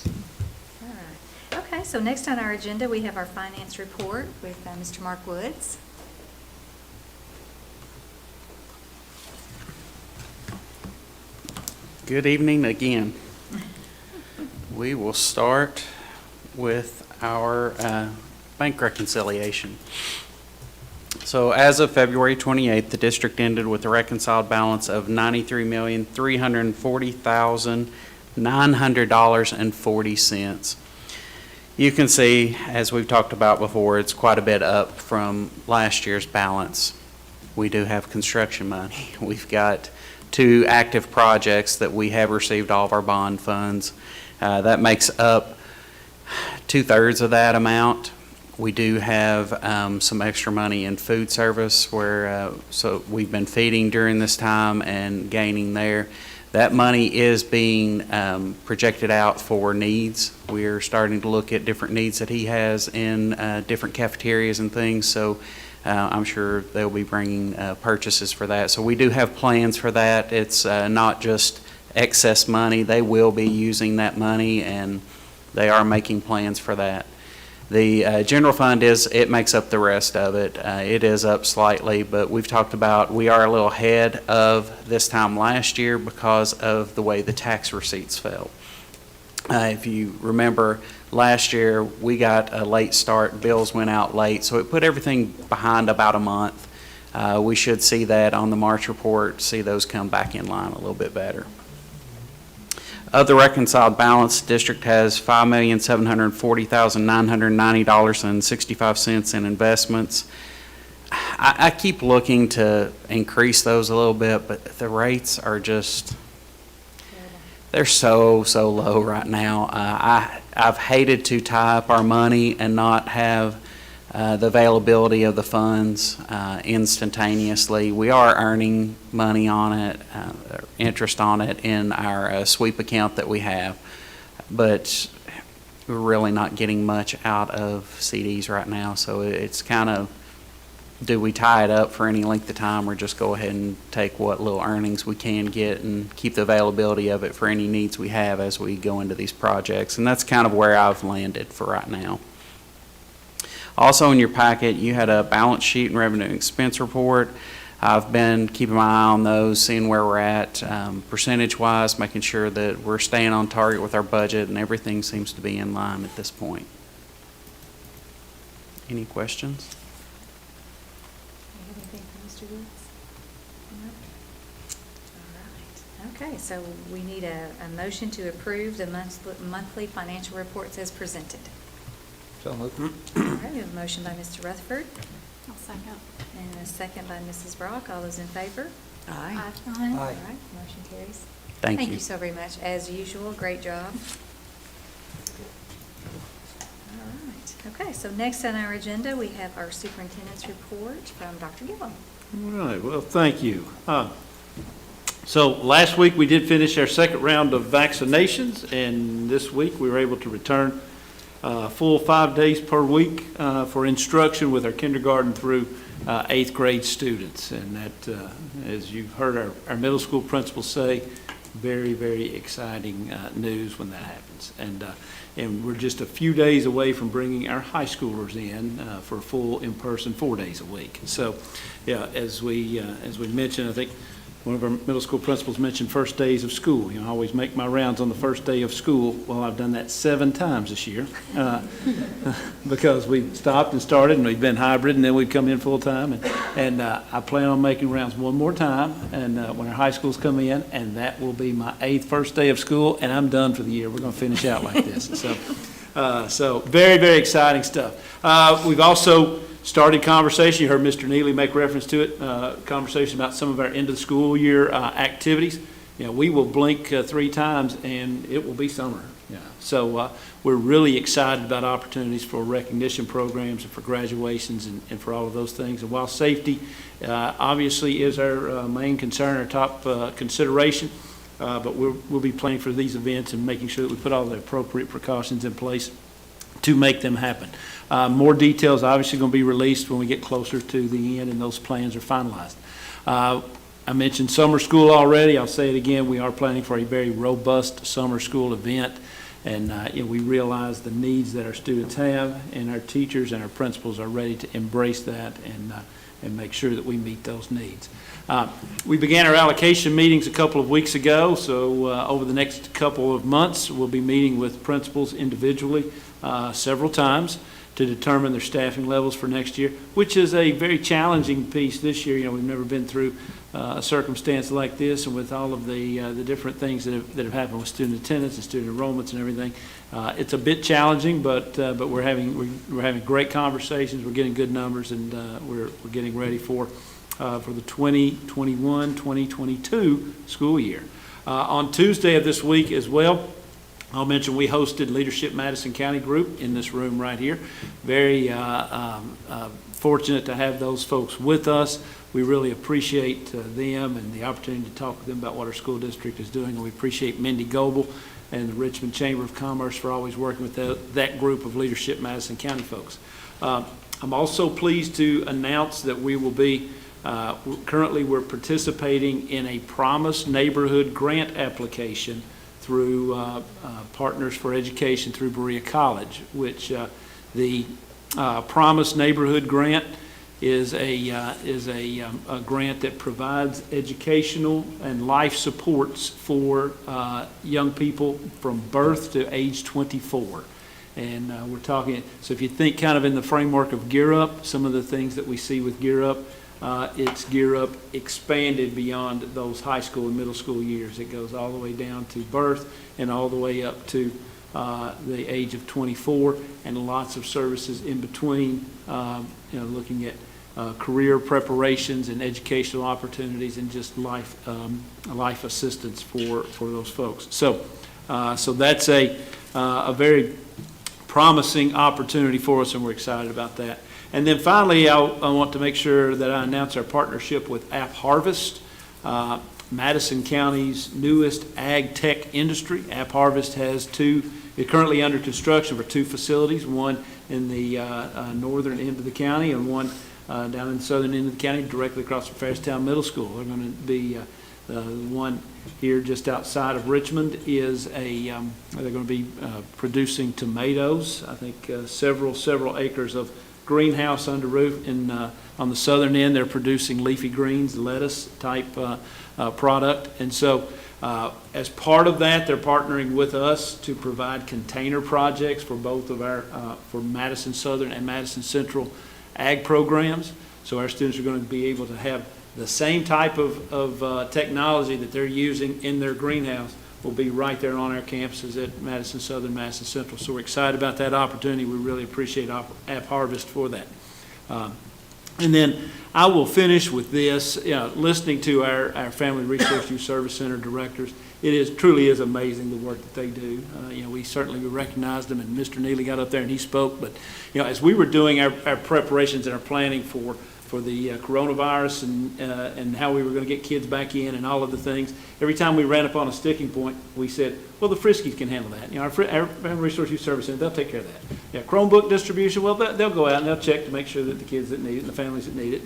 All right. Okay, so next on our agenda, we have our finance report with Mr. Mark Woods. Good evening again. We will start with our bank reconciliation. So as of February 28th, the district ended with a reconciled balance of $93,340,900.40. You can see, as we've talked about before, it's quite a bit up from last year's balance. We do have construction money. We've got 2 active projects that we have received all of our bond funds. That makes up 2/3 of that amount. We do have some extra money in food service where, so we've been feeding during this time and gaining there. That money is being projected out for needs. We're starting to look at different needs that he has in different cafeterias and things, so I'm sure they'll be bringing purchases for that. So we do have plans for that. It's not just excess money. They will be using that money, and they are making plans for that. The general fund it makes up the rest of it. It is up slightly, but we've talked about we are a little ahead of this time last year because of the way the tax receipts fell. If you remember, last year we got a late start, bills went out late, so it put everything behind about a month. We should see that on the March report, see those come back in line a little bit better. Of the reconciled balance, the district has $5,740,990.65 in investments. I keep looking to increase those a little bit, but the rates are just, they're so low right now. I've hated to tie up our money and not have the availability of the funds instantaneously. We are earning money on it, interest on it in our sweep account that we have, but we're really not getting much out of CDs right now, so it's kind of, do we tie it up for any length of time or just go ahead and take what little earnings we can get and keep the availability of it for any needs we have as we go into these projects? And that's kind of where I've landed for right now. Also in your packet, you had a balance sheet and revenue and expense report. I've been keeping my eye on those, seeing where we're at percentage-wise, making sure that we're staying on target with our budget, and everything seems to be in line at this point. Any questions? Anything from Mr. Woods? No? All right. Okay, so we need a motion to approve the monthly financial reports as presented. So moved. All right, we have a motion by Mr. Rutherford I'll second. and a second by Mrs. Brock. All those in favor? Aye. All Aye. right, motion carries. Thank you. Thank you so very much. As usual, great job. All right. Okay, so next on our agenda, we have our superintendent's report from Dr. Gillum. All right, well, thank you. So last week, we did finish our second round of vaccinations, and this week, we were able to return full 5 days per week for instruction with our kindergarten through 8th grade students. And that, as you've heard our middle school principals say, very, very exciting news when that happens. And we're just a few days away from bringing our high schoolers in for full in-person 4 days a week. So, yeah, as we mentioned, I think one of our middle school principals mentioned first days of school. You know, I always make my rounds on the first day of school. Well, I've done that 7 times this year because we stopped and started, and we've been hybrid, and then we'd come in full time. And I plan on making rounds one more time, and when our high schools come in, and that will be my 8th first day of school, and I'm done for the year. We're going to finish out like this. So very, very exciting stuff. We've also started conversation. You heard Mr. Neely make reference to it, conversation about some of our end of the school year activities. You know, we will blink 3 times and it will be summer. Yeah. So we're really excited about opportunities for recognition programs and for graduations and for all of those things. And while safety obviously is our main concern, our top consideration, but we'll be planning for these events and making sure that we put all the appropriate precautions in place to make them happen. More details obviously going to be released when we get closer to the end and those plans are finalized. I mentioned summer school already. I'll say it again. We are planning for a very robust summer school event, and you know, we realize the needs that our students have, and our teachers and our principals are ready to embrace that and make sure that we meet those needs. We began our allocation meetings a couple of weeks ago, so over the next couple of months, we'll be meeting with principals individually several times to determine their staffing levels for next year, which is a very challenging piece this year. You know, we've never been through a circumstance like this, and with all of the different things that have happened with student attendance and student enrollments and everything, it's a bit challenging. But we're having great conversations. We're getting good numbers, and we're getting ready for the 2021-2022 school year. On Tuesday of this week as well, I'll mention we hosted Leadership Madison County Group in this room right here. Very fortunate to have those folks with us. We really appreciate them and the opportunity to talk with them about what our school district is doing. And we appreciate Mindy Goebel and the Richmond Chamber of Commerce for always working with that group of Leadership Madison County folks. I'm also pleased to announce that we will be currently we're participating in a Promise Neighborhood grant application through Partners for Education through Berea College, which the Promise Neighborhood Grant is a grant that provides educational and life supports for young people from birth to age 24. And we're talking, so if you think kind of in the framework of Gear Up, some of the things that we see with Gear Up, it's Gear Up expanded beyond those high school and middle school years. It goes all the way down to birth and all the way up to the age of 24, and lots of services in between, you know, looking at career preparations and educational opportunities and just life assistance for those folks. So that's a very promising opportunity for us, and we're excited about that. And then finally, I want to make sure that I announce our partnership with App Harvest, Madison County's newest ag tech industry. App Harvest has it's currently under construction for 2 facilities, one in the northern end of the county and one down in the southern end of the county, directly across from Fairstown Middle School. They're going to be the one here just outside of Richmond is they're going to be producing tomatoes. I think several acres of greenhouse under roof. On the southern end, they're producing leafy greens, lettuce type product. And so as part of that, they're partnering with us to provide container projects for both of our, for Madison Southern and Madison Central ag programs. So our students are going to be able to have the same type of technology that they're using in their greenhouse will be right there on our campuses at Madison Southern, Madison Central. So we're excited about that opportunity. We really appreciate App Harvest for that. And then I will finish with this, listening to our Family Resource Youth Service Center directors. It truly is amazing the work that they do. We certainly recognized them, and Mr. Neely got up there and he spoke. But as we were doing our preparations and our planning for the coronavirus and how we were going to get kids back in and all of the things, every time we ran up on a sticking point, we said, well, the Friskies can handle that. Our Family Resource Youth Service Center, they'll take care of that. Chromebook distribution, well, they'll go out and they'll check to make sure that the kids that need it and the families that need it,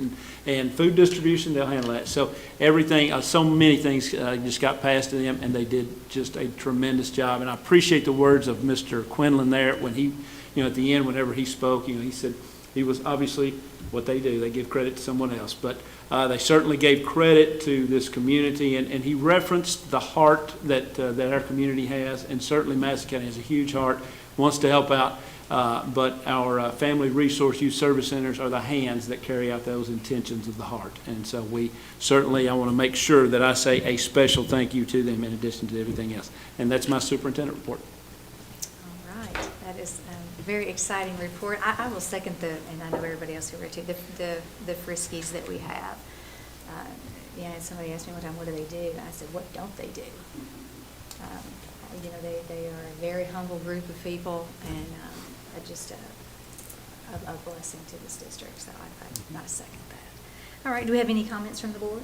and food distribution, they'll handle that. So everything, so many things just got passed to them, and they did just a tremendous job. And I appreciate the words of Mr. Quinlan there when he, at the end, whenever he spoke, he said he was obviously what they do. They give credit to someone else, but they certainly gave credit to this community, and he referenced the heart that our community has, and certainly Madison County has a huge heart, wants to help out, but our Family Resource Youth Service Centers are the hands that carry out those intentions of the heart. And so I want to make sure that I say a special thank you to them in addition to everything else. And that's my superintendent report. All right, that is a very exciting report. I will second and I know everybody else who read too, the Friskies that we have. Somebody asked me one time, what do they do? And I said, what don't they do? They are a very humble group of people, and just a blessing to this district. So I second that. All right, do we have any comments from the board?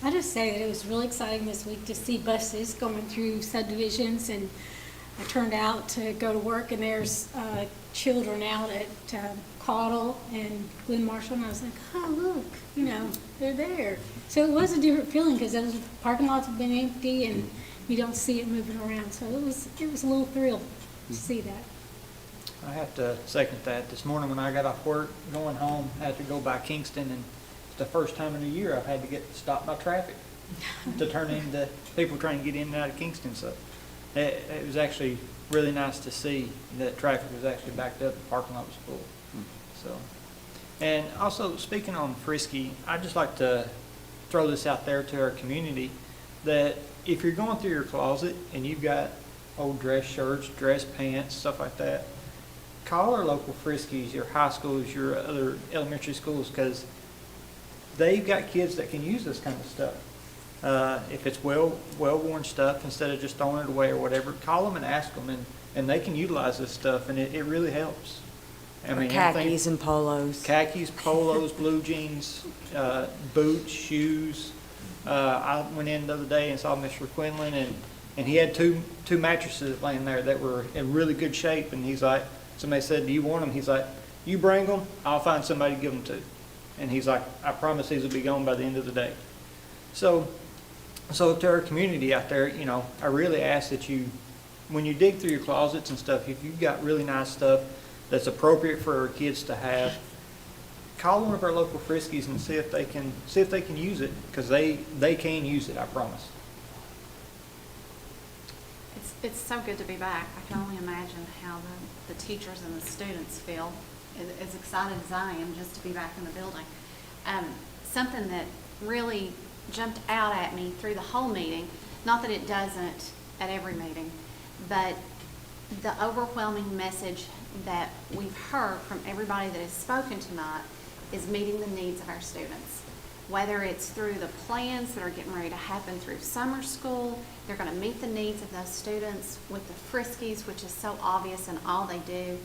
I just say that it was really exciting this week to see buses going through subdivisions, and I turned out to go to work, and there's children out at Caudle and Glen Marshall, and I was like, oh, look, they're there. So it was a different feeling because those parking lots have been empty, and you don't see it moving around. So it was a little thrill to see that. I have to second that. This morning when I got off work, going home, I had to go by Kingston, and it's the first time in a year I've had to get stopped by traffic to turn into people trying to get in and out of Kingston. So it was actually really nice to see that traffic was actually backed up, the parking lot was full. So, and also speaking on Frisky, I'd just like to throw this out there to our community that if you're going through your closet and you've got old dress shirts, dress pants, stuff like that, call our local Friskies, your high schools, your other elementary schools, because they've got kids that can use this kind of stuff. If it's well-worn stuff, instead of just throwing it away or whatever, call them and ask them, and they can utilize this stuff, and it really helps. Khakis and polos. Khakis, polos, blue jeans, boots, shoes. I went in the other day and saw Mr. Quinlan, and he had two mattresses laying there that were in really good shape, and he's like, somebody said, do you want them? He's like, you bring them, I'll find somebody to give them to. And he's like, I promise these will be gone by the end of the day. So to our community out there, I really ask that you, when you dig through your closets and stuff, if you've got really nice stuff that's appropriate for our kids to have, call one of our local Friskies and see if they can use it, because they can use it, I promise. It's so good to be back. I can only imagine how the teachers and the students feel, as excited as I am just to be back in the building. Something that really jumped out at me through the whole meeting, not that it doesn't at every meeting, but the overwhelming message that we've heard from everybody that has spoken tonight is meeting the needs of our students. Whether it's through the plans that are getting ready to happen through summer school, they're going to meet the needs of those students with the Friskies, which is so obvious in all they do.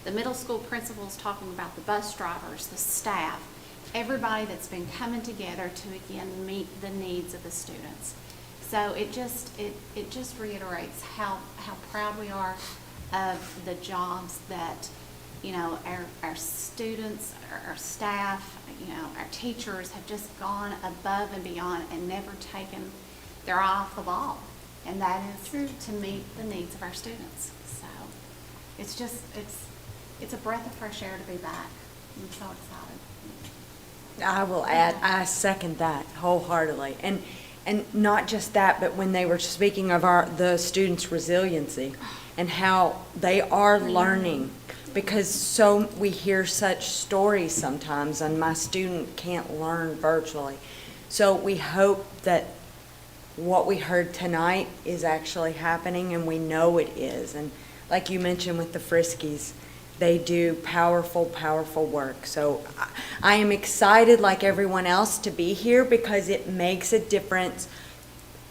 the middle school principals talking about the bus drivers, the staff, everybody that's been coming together to again meet the needs of the students. So it just reiterates how proud we are of the jobs that, you know, our students, our staff, you know, our teachers have just gone above and beyond and never taken their eye off the ball. And that is to meet the needs of our students. So it's just, it's a breath of fresh air to be back. I'm so excited. I will add, I second that wholeheartedly. And not just that, but when they were speaking of the students' resiliency and how they are learning, because we hear such stories sometimes, and my student can't learn virtually. So we hope that what we heard tonight is actually happening, and we know it is. And like you mentioned with the Friskies, they do powerful, powerful work. So I am excited, like everyone else, to be here because it makes a difference.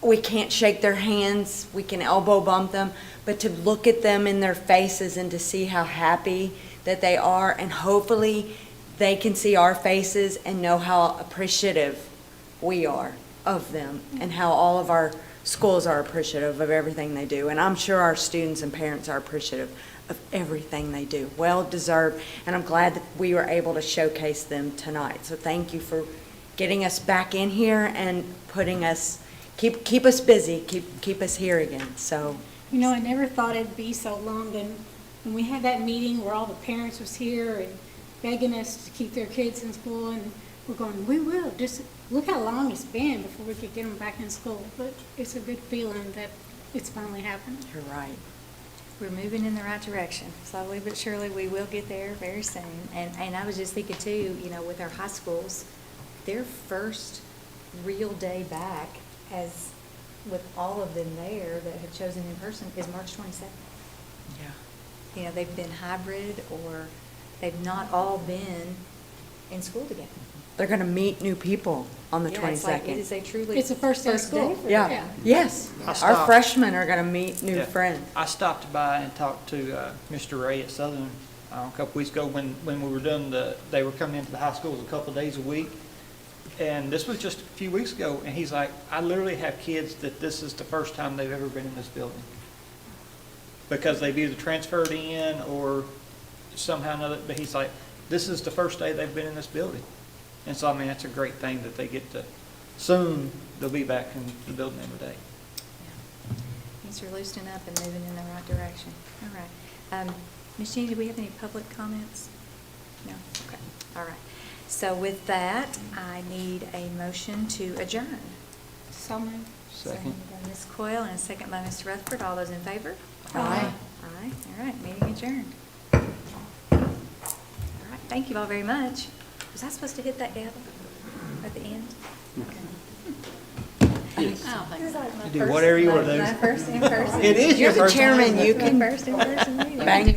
We can't shake their hands, we can elbow bump them, but to look at them in their faces and to see how happy that they are, and hopefully they can see our faces and know how appreciative we are of them and how all of our schools are appreciative of everything they do. And I'm sure our students and parents are appreciative of everything they do. Well deserved, and I'm glad that we were able to showcase them tonight. So thank you for getting us back in here and putting us, keep us busy, keep us here again. So, You know, I never thought it'd be so long, and when we had that meeting where all the parents was here and begging us to keep their kids in school, and we're going, we will, just look how long it's been before we could get them back in school. But it's a good feeling that it's finally happening. you're right. We're moving in the right direction. Slowly but surely, we will get there very soon. And I was just thinking too, you know, with our high schools, their first real day back, as with all of them there that have chosen in person, is March 22nd. Yeah. You know, they've been hybrid, or they've not all been in school together. They're going to meet new people on the 22nd. Yeah, it's like, it is a truly. It's the first day of school. for Yeah. them. Yes. I Our stopped. freshmen are going to meet new Yeah. friends. I stopped by and talked to Mr. Ray at Southern a couple weeks ago when we were doing they were coming into the high schools a couple of days a week. And this was just a few weeks ago, and he's like, I literally have kids that this is the first time they've ever been in this building. Because they've either transferred in or somehow or another, but he's like, this is the first day they've been in this building. And so, I mean, that's a great thing that they get to, soon they'll be back in the building every day. Yeah. Things are loosening up and moving in the right direction. All right. Ms. Jeannie, do we have any public comments? No? Okay. All right. So with that, I need a motion to adjourn. So moved. Second. By Ms. Coyle and a second by Mr. Rutherford. All those in favor? Aye. Aye. All right. Meeting adjourned. All right. Thank you all very much. Was I supposed to hit that gavel at the end? Okay. I don't think so. You do whatever you want to do. My first in-person. It is your You're the first time. chairman, you can First in-person meeting. bang